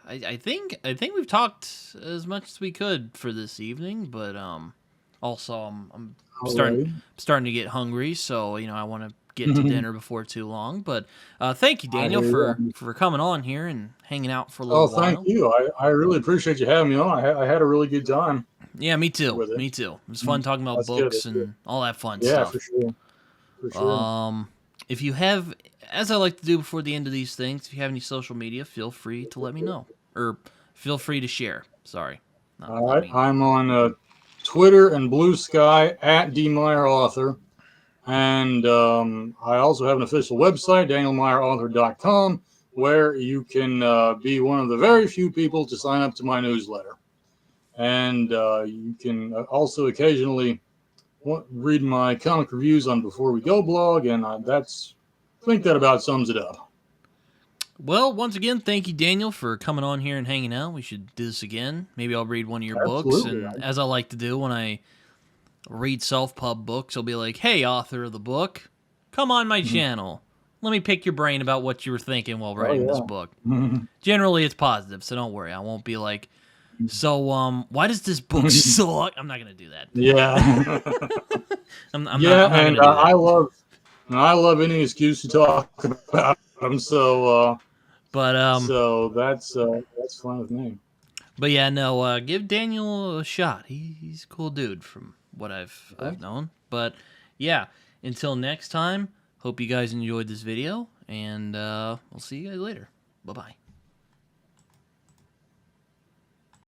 I think we've talked as much as we could for this evening, but also I'm All right. starting to get hungry, so I want to get to dinner before too long. But thank you, I Daniel, hear you. for coming on here and hanging out for a Oh, little thank while. you. I really appreciate you having me on. I had a really good time Yeah, me too. with it. Me too. It was fun talking about That's good. books That's good. and all that fun Yeah, for stuff. sure. For sure. Um, if you have, as I like to do before the end of these things, if you have any social media, feel free to let me know, or feel free to share. Sorry, not All let right. me. I'm on Twitter and Blue Sky at D Meyer Author. And I also have an official website, danielmeyerauthor.com, where you can be one of the very few people to sign up to my newsletter. And you can also occasionally read my comic reviews on Before We Go blog, and I think that about sums it up. Well, once again, thank you, Daniel, for coming on here and hanging out. We should do this again. Maybe I'll read one of your books, Absolutely. and as I like to do when I read self-pub books, I'll be like, "Hey, author of the book, come on my channel. Let me pick your brain about what you were thinking while Oh, writing this yeah. book." Generally, it's positive, so don't worry. I won't be like, "So, why does this book suck?" I'm not gonna do that. Yeah. I'm not. Yeah, I'm not and gonna do that. I love any excuse to talk about them. But That's fine with me. But yeah, no. Give Daniel a shot. He's a cool dude from what I've Okay. known. But yeah, until next time. Hope you guys enjoyed this video, and we'll see you guys later. Bye bye.